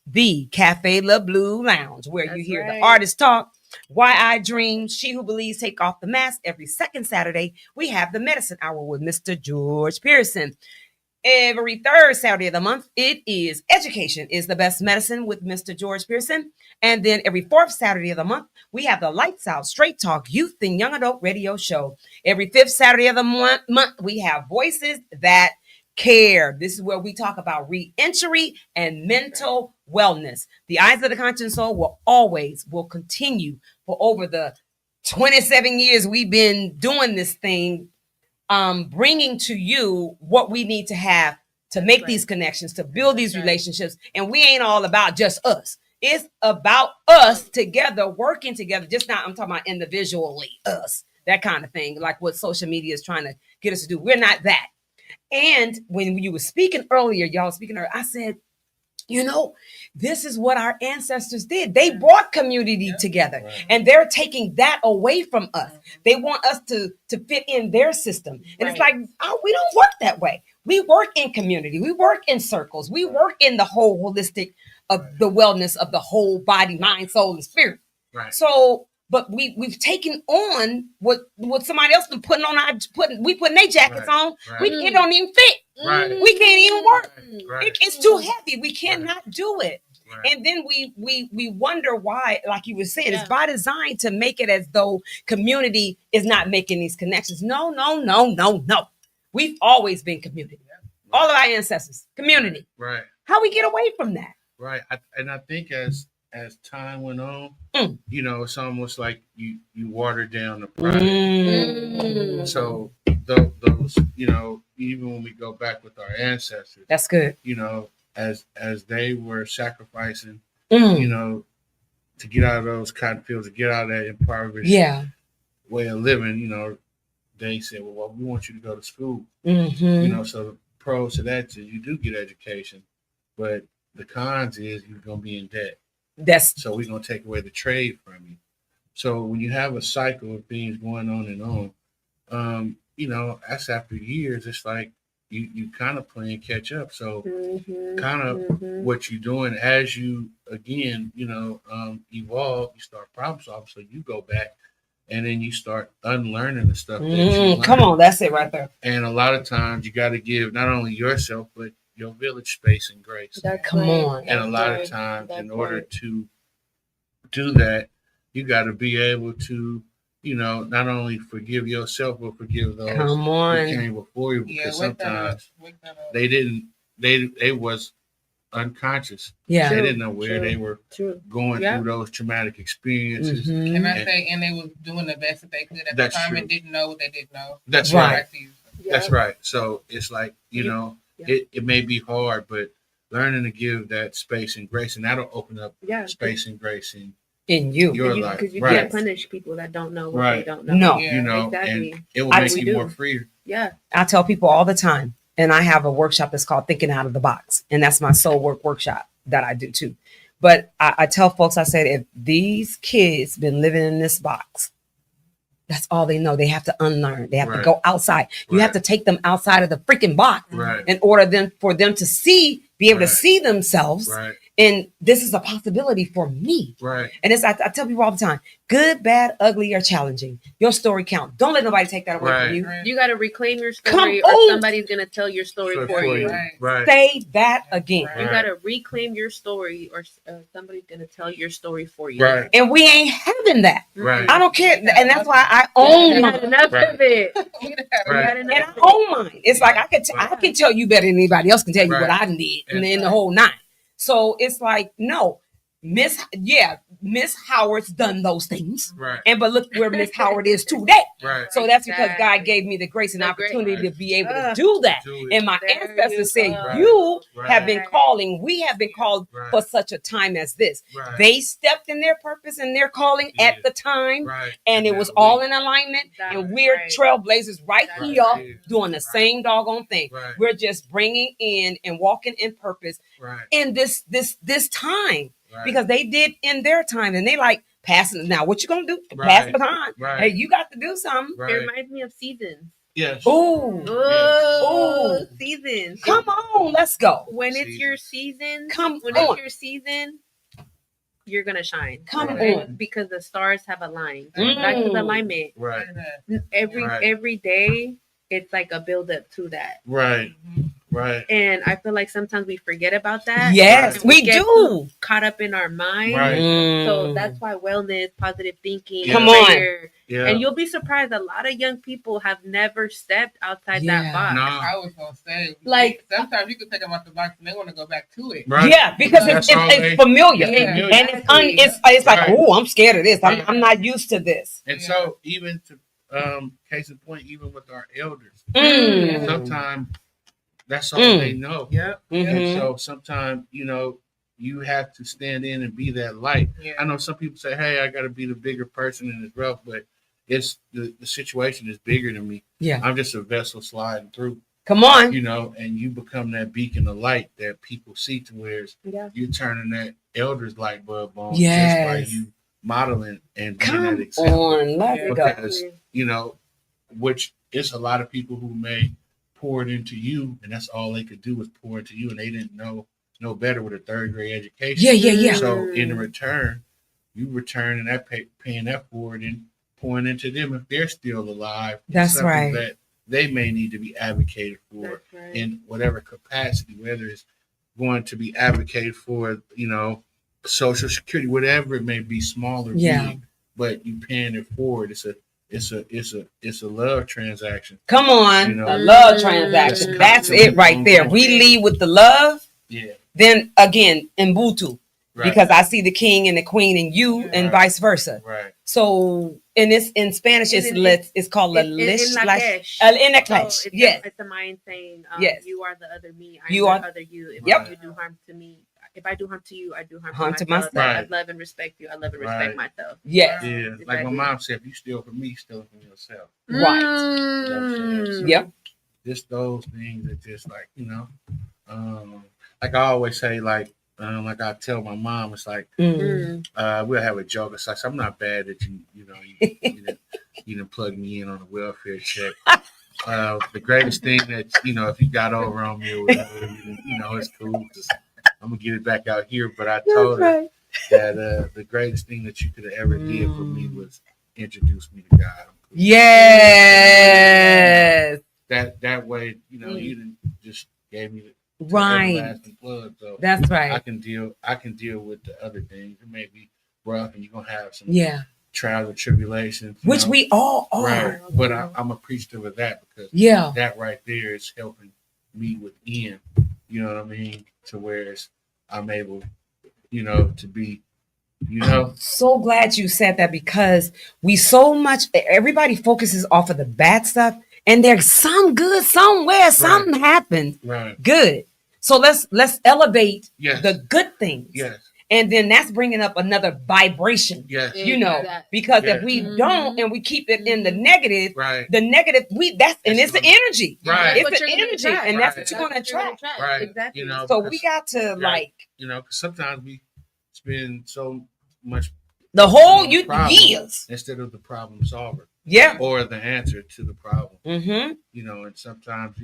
the Cafe La Blue Lounge, where you That's hear right. the artists talk. Why I Dream, She Who Believes, Take Off the Mask. Every second Saturday, we have the Medicine Hour with Mr. George Pearson. Every third Saturday of the month, it is Education is the Best Medicine with Mr. George Pearson. And then every fourth Saturday of the month, we have the Lights Out Straight Talk Youth and Young Adult Radio Show. Every fifth Saturday of the month, we have Voices That Care. This is where we talk about re-entry and mental wellness. The Eyes of the Conscious Soul will continue for over the 27 years we've been doing this thing, bringing to you what we need to have to make these connections, to build these relationships. And we ain't all about just us. It's about us together, working together. Just not, I'm talking about individually, us, that kind of thing, like what social media is trying to get us to do. We're not that. And when you were speaking earlier, y'all speaking earlier, I said, this is what our ancestors did. They brought community together, and they're taking that away from us. They want us to fit in their system. And it's like, we don't work that way. We work in community. We work in circles. We work in the whole holistic of the wellness of the whole body, mind, soul, and spirit. Right. So, but we've taken on what somebody else been putting on we putting their jackets on. Right. It don't even fit. Right. We can't even work. Right. It's too heavy. We cannot do it. Right. And then we wonder why, like you were saying, it's by design to make it as though community is not making these connections. No. We've always been community. All of our ancestors, community. Right. How we get away from that? Right. I think as time went on, it's almost like you water down the product. So those, even when we go back with our ancestors, That's good. As they were sacrificing, to get out of those cotton fields, to get out of that impoverished way of living, they said, well, we want you to go to school. So the pros to that is you do get education, but the cons is you're going to be in debt. That's So we're gonna take away the trade from you. So when you have a cycle of things going on and on, that's after years. It's like you kind of playing catch up. So kind of what you're doing as you again, evolve, you start problem solving. So you go back and then you start unlearning the stuff that you learned. Come on, that's it right there. And a lot of times you got to give not only yourself but your village space and grace. Come on. And a lot of times, in order to do that, you got to be able to, not only forgive yourself but forgive those who came before you. Because sometimes they didn't. They was unconscious. Yeah, they didn't know where they were going through those traumatic experiences. And I say, and they was doing the best that they could at the time and didn't know what they didn't know. That's right. That's right. So it's like it may be hard, but learning to give that space and grace, and that'll open up space and grace in your life. Because you can't punish people that don't know what they don't know. No, exactly. And it will make you more free. Yeah. I tell people all the time, and I have a workshop that's called Thinking Out of the Box, and that's my soul work workshop that I do too. But I tell folks, I said, if these kids been living in this box, that's all they know. They have to unlearn. They have to go outside. You have to take them outside of the freaking box in order for them to be able to see themselves. And this is a possibility for me. And it's, I tell people all the time, good, bad, ugly, or challenging. Your story counts. Don't let nobody take that away from you. You got to reclaim your story or somebody's going to tell your story for you. Say that again. You got to reclaim your story or somebody's going to tell your story for you. And we ain't having that. I don't care. And that's why I own mine. Enough of it. And I own mine. It's like I can tell you better than anybody else can tell you what I did in the whole nine. So it's like, no, Miss Howard's done those things. But look where Miss Howard is today. So that's because God gave me the grace and opportunity to be able to do that. And my ancestors said, you have been calling, we have been called for such a time as this. They stepped in their purpose and their calling at the time. And it was all in alignment. And we're trailblazers right here doing the same doggone thing. We're just bringing in and walking in purpose in this time. Because they did in their time, and they like passing. Now, what you gonna do? Pass the baton. Hey, you got to do something. It reminds me of seasons. Yes. Oh, seasons. Come on, let's go. When it's your season, it's your season, you're gonna shine. Come on, because the stars have aligned. Back to the alignment. Every day, it's like a build up to that. And I feel like sometimes we forget about that. Yes, we do. Caught up in our mind. So that's why wellness, positive thinking, prayer. And you'll be surprised. A lot of young people have never stepped outside that box. No. I was gonna say, like sometimes you can take them out the box and they want to go back to it. Yeah, because it's familiar, and it's like, oh, I'm scared of this. I'm not used to this. And so even to case in point, even with our elders, sometimes that's all they know. And so sometimes, you have to stand in and be that light. I know some people say, hey, I got to be the bigger person in this rough, but it's the situation is bigger than me. I'm just a vessel sliding through. Come on. And you become that beacon of light that people see to where you're turning that elder's light bulb on just by you modeling and being that example. Because, which is a lot of people who may pour it into you, and that's all they could do was pour into you, and they didn't know better with a third grade education. So in return, you returning that paying that forward and pouring into them if they're still alive. That's right. That they may need to be advocated for in whatever capacity, whether it's going to be advocated for, Social Security, whatever it may be, small or big, but you paying it forward. It's a love transaction. Come on, a love transaction. That's it right there. We lead with the love. Then again, Mbutu, because I see the king and the queen in you, and vice versa. So, and it's in Spanish. It's called la lish. Yes, it's a mind saying, yes, you are the other me. I'm the other you. If you do harm to me. If I do harm to you, I do harm to myself. I love and respect you. I love and respect myself. Yes. Yeah. Like my mom said, if you steal from me, steal from yourself. Yep. Just those things that just like, like I always say, like like I tell my mom, it's like Mm. we'll have a joke. It's like, I'm not bad that you didn't plug me in on a welfare check. The greatest thing that if you got over on me or whatever, it's cool. I'm gonna get it back out here. But I told her that the greatest thing that you could have ever did for me was introduce me to God. Yes. That way, you didn't just gave me the everlasting plug. So that's right. I can deal with the other things. It may be rough, and you're gonna have some trials and tribulations, which we all are. Right. But I'm appreciative of that because that right there is helping me within. You know what I mean? To where I'm able, to be. I'm so glad you said that because everybody focuses off of the bad stuff, and there's some good somewhere. Something happened. Right. Good. So let's elevate the good things. Yes. And then that's bringing up another vibration. Yes. Because if we don't and we keep it in the negative, the negative it's the energy. Right. It's the energy, and that's what you're going to attract. Right. Exactly. So we got to because sometimes we spend so much the whole years instead of the problem solver. Yeah. Or the answer to the problem. Mm-hmm. And sometimes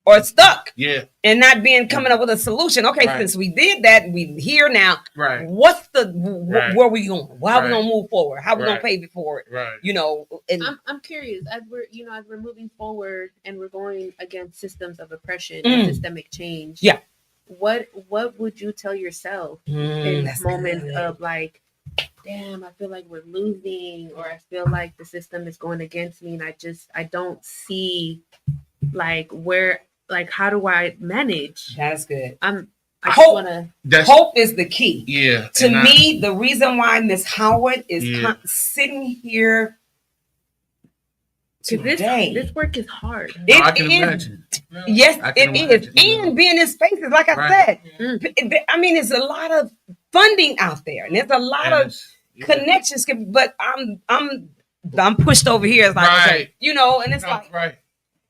or it's stuck. Yeah. And not coming up with a solution. Okay, since we did that, we here now. Right. What's where are we going? How are we gonna move forward? How are we gonna pay for it? Right. And I'm curious, as we're moving forward and we're going against systems of oppression and systemic change. Yeah. What would you tell yourself in moments of like, damn, I feel like we're losing, or I feel like the system is going against me, and I don't see how do I manage? That's good. Hope is the key. Yeah. To me, the reason why Miss Howard is sitting here today. This work is hard. I can imagine. Yes, it is. And being in spaces, like I said, I mean, there's a lot of funding out there, and there's a lot of connections. But I'm pushed over here, as and it's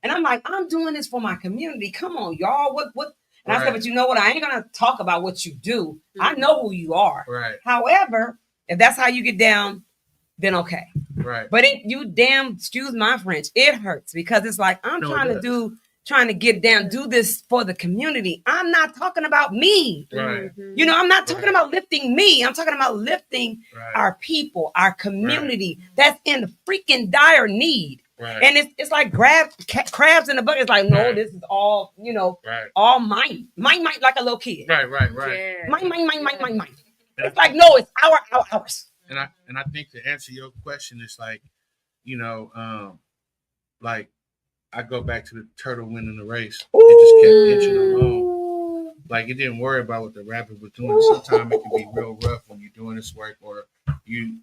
and I'm like, I'm doing this for my community. Come on, y'all. What? And I said, but you know what? I ain't gonna talk about what you do. I know who you are. Right. However, if that's how you get down, then okay. Right. But excuse my French, it hurts because it's like I'm trying to get down, do this for the community. I'm not talking about me. Right. I'm not talking about lifting me. I'm talking about lifting our people, our community that's in freaking dire need. Right. And it's like crabs in the bucket. It's like, no, this is all, all mine. Mine, like a little kid. Right. Yeah. Mine. It's like, no, it's ours. And I think to answer your question is like, like I go back to the turtle winning the race. Ooh. It just kept inching along. Like it didn't worry about what the rabbit was doing. Sometimes it can be real rough when you're doing this work, or you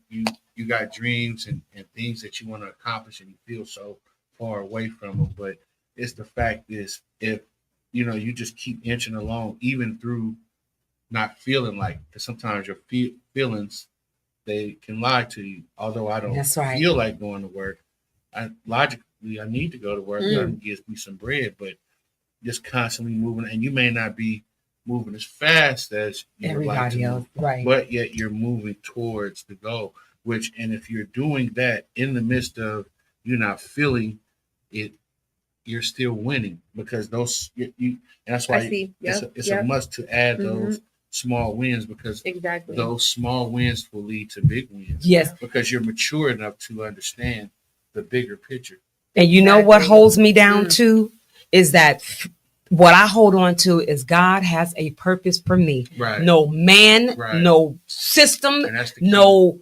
got dreams and things that you want to accomplish and you feel so far away from them. But it's the fact is, if you just keep inching along, even through not feeling like, because sometimes your feelings, they can lie to you. Although I don't feel like going to work, logically I need to go to work. That gives me some bread, but just constantly moving, and you may not be moving as fast as everybody else, right? But yet you're moving towards the goal. And if you're doing that in the midst of you not feeling it, you're still winning, because and that's why it's a must to add those small wins, because those small wins will lead to big wins. Yes, because you're mature enough to understand the bigger picture. And what holds me down too is that what I hold on to is God has a purpose for me. Right. No man, no system, no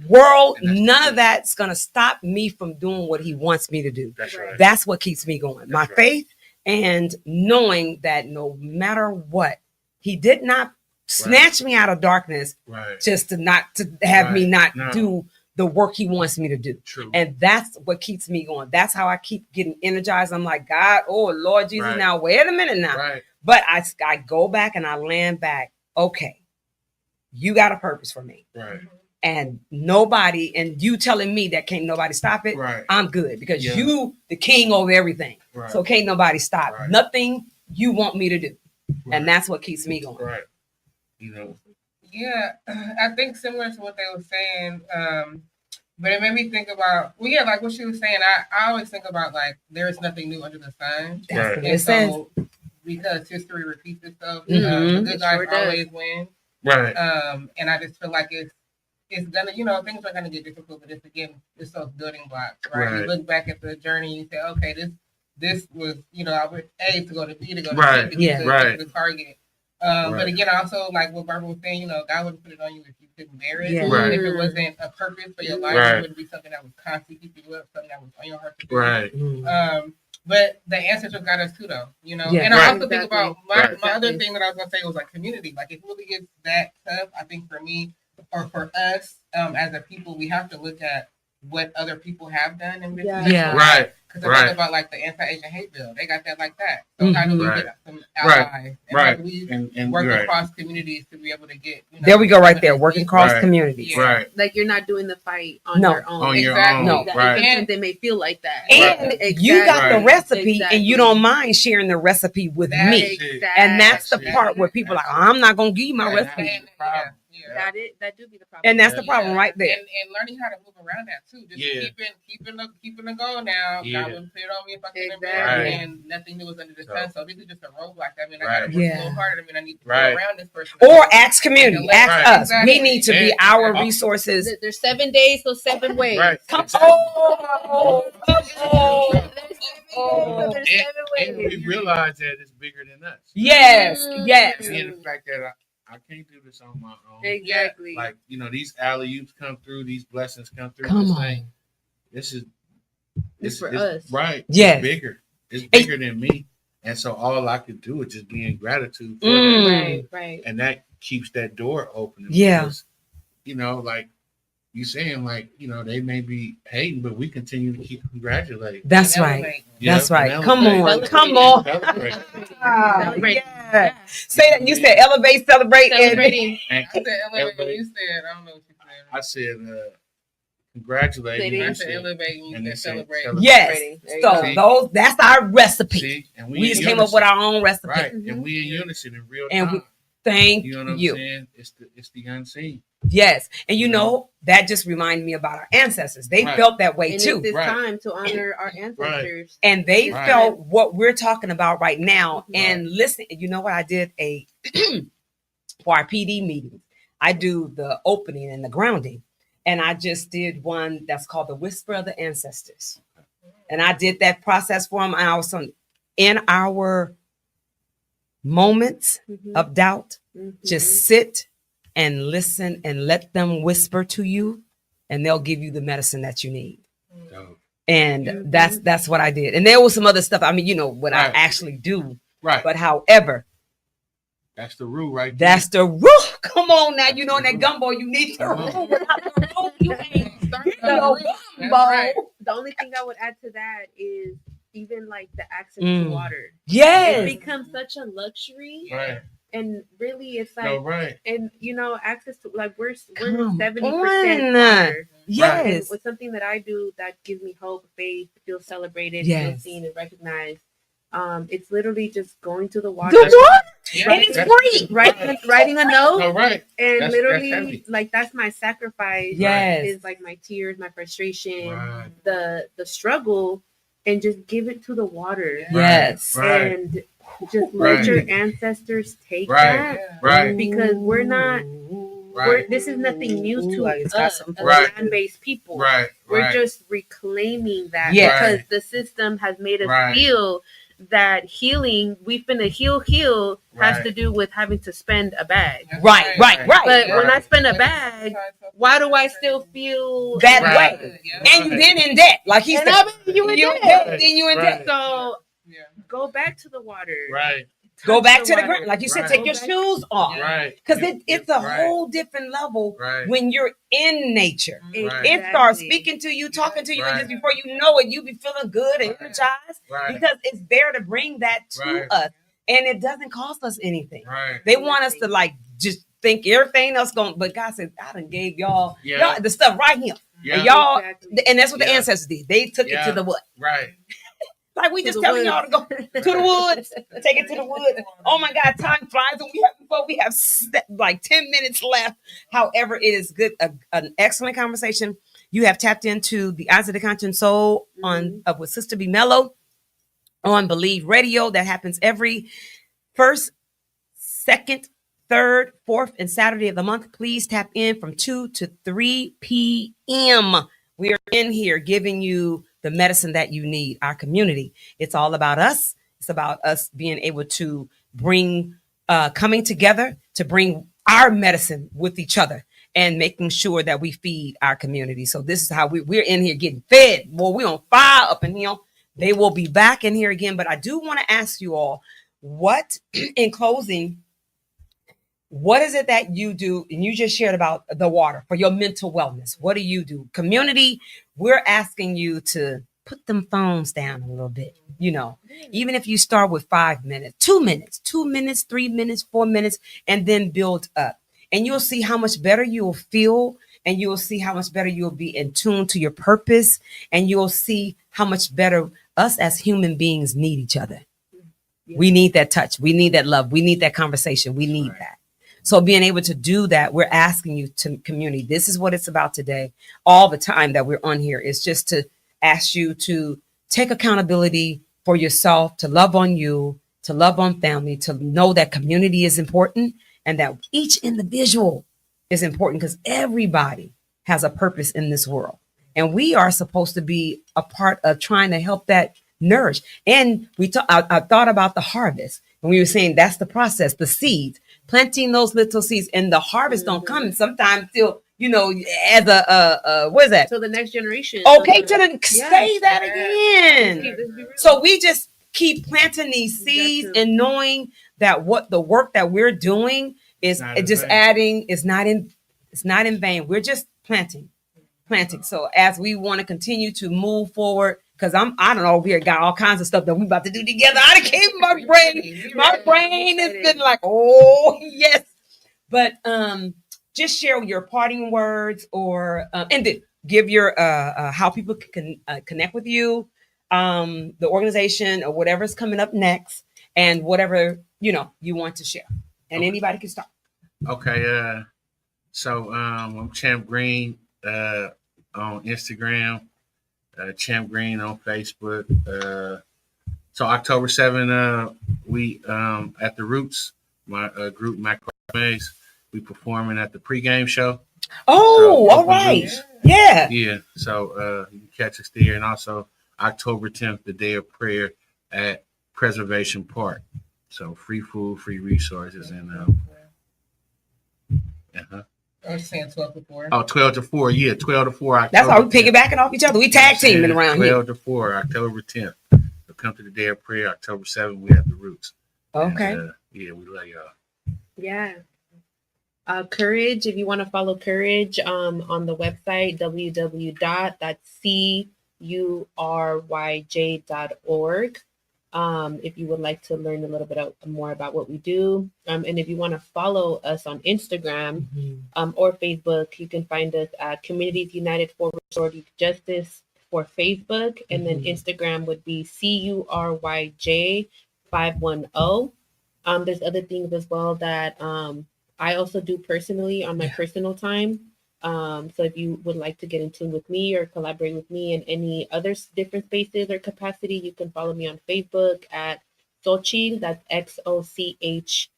world, none of that's going to stop me from doing what he wants me to do. That's right. That's what keeps me going. My faith, and knowing that no matter what, he did not snatch me out of darkness just to have me not do the work he wants me to do. True. And that's what keeps me going. That's how I keep getting energized. I'm like, God, oh Lord Jesus, now wait a minute now. Right. But I go back and I land back. Okay, you got a purpose for me. Right. And you telling me that can't nobody stop it. Right. I'm good, because you the king over everything. Right. So can't nobody stop nothing you want me to do. Right. And that's what keeps me going. Right. Yeah, I think similar to what they were saying. But it made me think about, well, yeah, like what she was saying. I always think about like there is nothing new under the sun. That's what And it says. so because history repeats itself, Mhm. the good guys Sure does. always win. Right. And I just feel like it's gonna, things are gonna get difficult, but it's those building blocks, right? You Right. look back at the journey, you say, okay, this was, I went A to go to B to go to Right. C to Yeah. get Right. to the target. Right. But again, also like what Barbara was saying, God wouldn't put it on you if you couldn't bear it. Yeah. Right. If it wasn't a purpose for your life, Right. it wouldn't be something that was constantly keeping you up, something that was on your heart to do. Right. Mhm. But the ancestors got us too, though, Yeah. And I Right. also think Exactly. about my Right. other thing that I was gonna say was like community. Like it really gets that tough. I think for me or for us as a people, we have to look at what other people have done in this. Yeah. Right. Because I Right. think about like the anti-Asian hate bill, they got that like that. So how do we Right. get some Right. allies? And how Right. do we And work right. across communities to be able to get? There we go, right there. Working across Right. communities. Yeah. Right. Like you're not doing the fight on No. your own. On your Exactly. own. No. That- Right. even they may feel like that. And Right. you got the Right. recipe, and you Exactly. don't mind sharing the recipe with That me. is- And that's the That's it. part where people are like, I'm not gonna give you my That's recipe. the problem. Yeah. That do be the problem. And that's the problem right there. And learning how to move around that too. Just Yeah. keeping the goal now. Yeah. God wouldn't put it on me if I couldn't Exactly. bear it, Right. and nothing new was under the So- sun. So this is just a roadblock. I mean, I Right. gotta work Yeah. a little harder. I mean, I need to Right. go around this person. Or ask community, ask Right. us. Exactly. We need to be And- our and- resources. There's 7 days, so 7 ways. Right. Come Exactly. on. There's 7 And ways. we realize that it's bigger than us. Yes, yes. And then the fact that I can't do this on my own. Exactly. Like, these alley-oops come through, these blessings come through. Come this on. thing, this is It's for us. Right. Yes. It's bigger. It's bigger than me. And so all I could do is just be in gratitude for Mm. that. Right. And that keeps that door open. Yeah. Because, like you saying, like, they may be hating, but we continue to keep congratulating. That's And right. elevate. That's right. and Come elevate. on. Come on. Celebrate. Ah, Celebrate. yeah. Say that. You said elevate, celebrate, and Celebrating. And I said elevate. Elevate. You said I don't know what you said. I said, congratulating. I You said said, elevate. And and you they said said celebrate. celebrate. yes. There you So go. that's our recipe. See, and We just in came up with unison. our own recipe. Right, Mhm. and we in unison in real And time. Thank You know what I'm you. saying? It's the unseen. Yes. And that just reminded me about our ancestors. They Right. felt that way And too. it's this Right. time to honor our ancestors. And they Right. felt what we're talking about right now. Right. And listen, you know what? I did for our PD meeting, I do the opening and the grounding. And I just did one that's called the Whisper of the Ancestors. And I did that process for them. And I was in our moments Mhm. of doubt, Mhm. just sit and listen and let them whisper to you, and they'll give you the medicine that you need. Dope. And Mhm. that's what I did. And there was some other stuff. I mean, what I Right. actually do. Right. But however, That's the rule right there. that's the rule. Come on now, in that gumbo, you need the rule. Without the rule, you ain't getting no That's gumbo. right. The only thing I would add to that is even like the access Mm. to water. It Yes. becomes such a luxury, Right. and really, it's like, No, right. and access to we're Come 70% on. water. And Yes. with something that I do that gives me hope, faith, feel celebrated, Yes. feel seen and recognized. It's literally just going to the water, The what? Yeah. And it's That's- free. writing a note, No, right. and That's literally heavy. like that's my sacrifice. Yes. Is like my tears, my frustration, Right. the struggle, and just give it to the water. Yes. Right. And just Right. let your ancestors take Right. that, Yeah. Right. because we're not. Right. This is nothing new to Like it's got us something as Right. land-based people. Right. We're Right. just reclaiming that, Yeah. because Right. the system has made us Right. feel that healing, we've been a heal has Right. to do with having to spend a bag. That's Right. But Right. when I spend a bag, why do I still feel That Right. way. Yeah. And you then in debt. Like he And said. I mean, you in You debt. then you in Right. debt. So Yeah. go back to the water. Right. Go Touch back to the water. ground. Like you said, Right. take your Go back- shoes off. Right. Because Yep, it's yep, a right. whole different level Right. when you're in nature. Right. It starts Exactly. speaking to you, talking to you, and Right. just before you know it, you be feeling good and Right. energized Right. because it's there to bring that to Right. us. And it doesn't cost us anything. Right. They want us to just think everything else going, but God said, I done gave y'all the stuff right here. Yeah. And y'all, Exactly. and that's what the Yeah. ancestors did. They took it Yeah. to the what? Right. Like we To just the telling y'all to go woods. to the woods, take it to the woods. Oh my God, time flies, and we have like 10 minutes left. However, it is good, an excellent conversation. You have tapped into the Eyes of the Conscious Soul on with Sister B Mellow on Believe Radio. That happens every first, second, third, fourth, and Saturday of the month. Please tap in from 2 to 3 p.m. We are in here giving you the medicine that you need, our community. It's all about us. It's about us being able to bring, coming together to bring our medicine with each other and making sure that we feed our community. So this is how we're in here getting fed. Boy, we're on fire up in here. They will be back in here again. But I do want to ask you all, what, in closing, what is it that you do? And you just shared about the water for your mental wellness. What do you do? Community, we're asking you to put them phones down a little bit. You know, even if you start with 5 minutes, 2 minutes, 2 minutes, 3 minutes, 4 minutes, and then build up. And you'll see how much better you'll feel. And you'll see how much better you'll be in tune to your purpose. And you'll see how much better us as human beings need each other. Yeah. We need that touch. We need that love. We need that conversation. We need that. So being able to do that, we're asking you to community. This is what it's about today. All the time that we're on here is just to ask you to take accountability for yourself, to love on you, to love on family, to know that community is important and that each individual is important because everybody has a purpose in this world. And we are supposed to be a part of trying to help that nourish. And I thought about the harvest. And we were saying that's the process, the seeds. Planting those little seeds and the harvest don't come sometimes till, you know, as what is that? So the next generation. Okay, say that again. So we just keep planting these seeds and knowing that what the work that we're doing is just adding, it's not in vain. We're just planting. So as we want to continue to move forward, because I don't know, we got all kinds of stuff that we about to do together. I done came my brain has been like, oh yes. But just share your parting words or and then give your how people can connect with you, the organization or whatever's coming up next, and whatever you want to share. And anybody can start. Okay, so I'm Champ Green on Instagram, Champ Green on Facebook. So October 7th, we at the Roots, my group, my classmates, we performing at the pregame show. Oh, all right. Roots. Yeah. Yeah. So you can catch us there. And also October 10th, the day of prayer at Preservation Park. So free food, free resources, and I was saying 12 to 4. Oh, 12 to 4. Yeah, 12 to 4. October That's how we piggybacking off each other. We tag teaming around 12 here. 12 to 4, October 10th. So come to the day of prayer, October 7th. We have the Roots. Okay. And, yeah, we love y'all. Yeah. Courage, if you want to follow Courage on the website, www.curyj.org. If you would like to learn a little bit more about what we do. And if you want to follow us on Instagram or Facebook, you can find us at Communities United for Restorative Justice for Facebook. And then Instagram would be CURYJ510. There's other things as well that I also do personally on my personal time. So if you would like to get in tune with me or collaborate with me in any other different spaces or capacity, you can follow me on Facebook at Xochtil, that's XOCHTIL,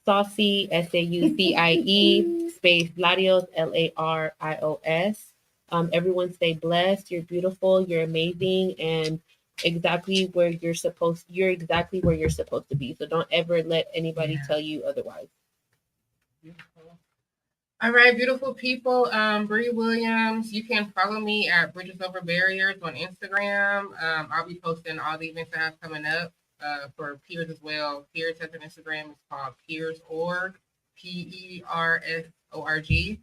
Saucie, SAUCIE, space Larios, LARIOS. Everyone stay blessed. You're beautiful. You're amazing. And exactly where you're supposed to be. So don't ever let anybody tell you otherwise. All right, beautiful people. Bree Williams. You can follow me at Bridges Over Barriers on Instagram. I'll be posting all the events I have coming up for Peers as well. Peers has an Instagram. It's called Peers.org, PERSORG.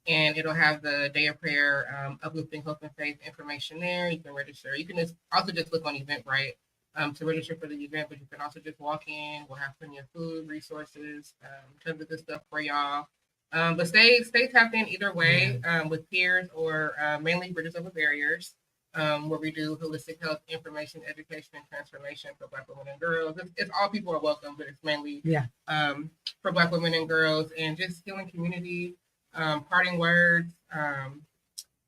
And it'll have the day of prayer, uplifting hope and faith information there. You can register. You can also just look on Eventbrite to register for the event, but you can also just walk in. We'll have plenty of food, resources, tons of good stuff for y'all. But stay tapped in either way with Peers or mainly Bridges Over Barriers. where we do holistic health information, education, and transformation for Black women and girls. It's all people are welcome, but it's mainly for Black women and girls, and just healing community, parting words.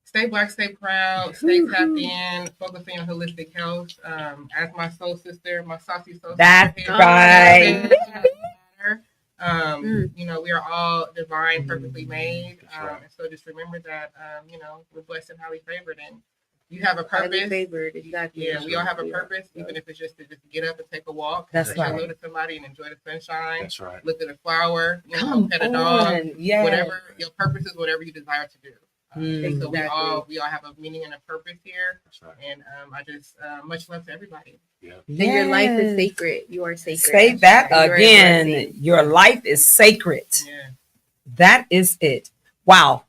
Stay Black, stay proud, stay tapped in, focusing on holistic health. As my soul sister, my Saucie soul That's sister. right. You know, we are all divine, perfectly made. And so just remember that, you know, we're blessed and highly favored, and you have a purpose. Highly favored, exactly. Yeah, we all have a purpose, even if it's just to just get up and take a walk. That's say right. hello to somebody and enjoy the sunshine. That's right. Look at a flower, you know, Come pet a dog. on. Yes. Whatever your purpose is, whatever you desire to do. So Exactly. we all have a meaning and a purpose here. That's right. And I just much love to everybody. Yeah. And your life is Yes. sacred. You are sacred. Say that You are a again. blessing. Your life is sacred. Yeah. That is it. Wow.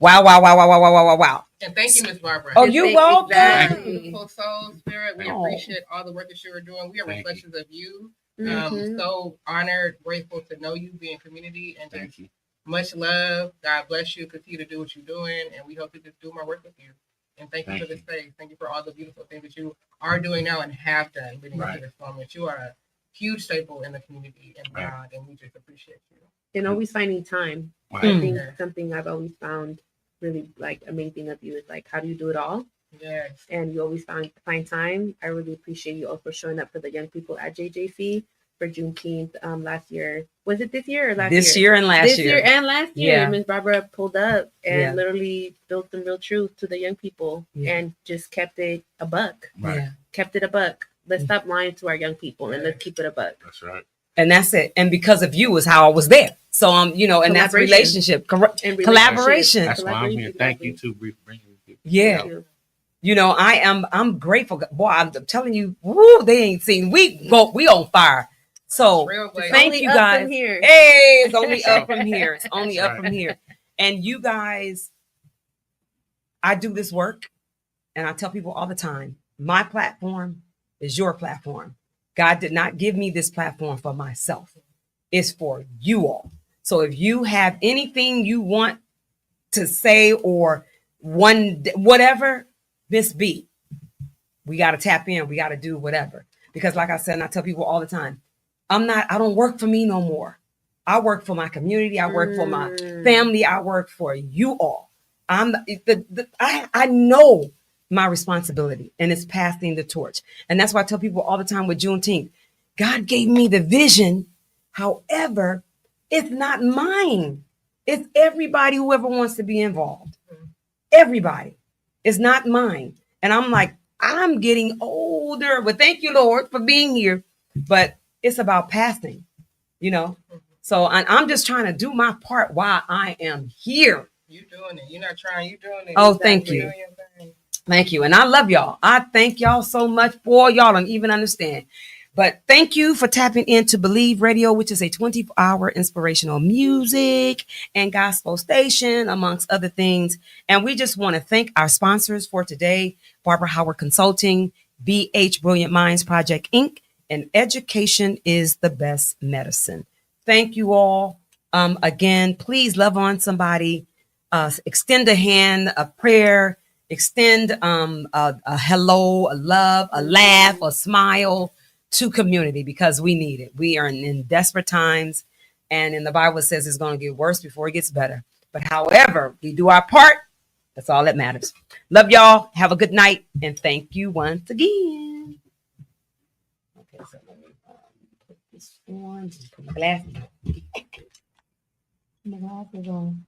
Wow, wow, wow, wow, wow, wow, wow, wow, wow. And thank you, Ms.Barbara. Oh, you're welcome. Exactly. Beautiful soul, spirit. We appreciate all the work that you are doing. We are Thank reflections of you. Mhm. So honored, grateful to know you, be in community, and Thank just you. much love. God bless you. Continue to do what you're doing, and we hope to just do more work with you. And thank you for this space. Thank you for all the beautiful things that you are doing now and have done leading up to this moment. You are a huge staple in the community and beyond, and we just appreciate you. And always finding time. Right. I think something I've always found really like amazing of you is like, how do you do it all? Yes. And you always find time. I really appreciate you also showing up for the young people at JJC for Juneteenth last year. Was it this year or last year? This year and last This year. year and last year. Yeah. Ms. Barbara pulled up and Yeah. literally built some real truth to the young people and just kept it a buck. Right. Yeah. Kept it a buck. Let's stop lying to our young people and let's keep it a buck. That's right. And that's it. And because of you is how I was there. So you know, and that's Collaboration. relationship. And Collaboration. That's why I'm here. Thank Exactly. you to bringing people. Yeah. Thank you. You know, I'm grateful. Boy, I'm telling you, woo, they ain't seen. We on fire. So Trailblazer. thank Only you up guys. from here. Hey, it's only up from here. It's only That's up from here. And you guys, I do this work, and I tell people all the time, my platform is your platform. God did not give me this platform for myself. It's for you all. So if you have anything you want to say or whatever this be, we got to tap in. We got to do whatever. Because like I said, and I tell people all the time, I don't work for me no more. I work for my community. I work for my family. I work for you all. I know my responsibility, and it's passing the torch. And that's why I tell people all the time with Juneteenth, God gave me the vision. However, it's not mine. It's everybody, whoever wants to be involved. Everybody. It's not mine. And I'm like, I'm getting older. But thank you, Lord, for being here. But it's about passing, you know. So I'm just trying to do my part while I am here. You doing it. You're not trying. You doing it. Oh, thank you. You're doing your thing. Thank you. And I love y'all. I thank y'all so much. Boy, y'all don't even understand. But thank you for tapping into Believe Radio, which is a 24-hour inspirational music and gospel station, amongst other things. And we just want to thank our sponsors for today, Barbara Howard Consulting, BH Brilliant Minds Project, Inc., and Education is the Best Medicine. Thank you all. Again, please love on somebody. Extend a hand, a prayer, extend a hello, a love, a laugh, a smile to community, because we need it. We are in desperate times, and in the Bible it says it's going to get worse before it gets better. But however, we do our part. That's all that matters. Love y'all. Have a good night, and thank you once again. Okay, so let me put this on. Put my glasses on. My glasses on.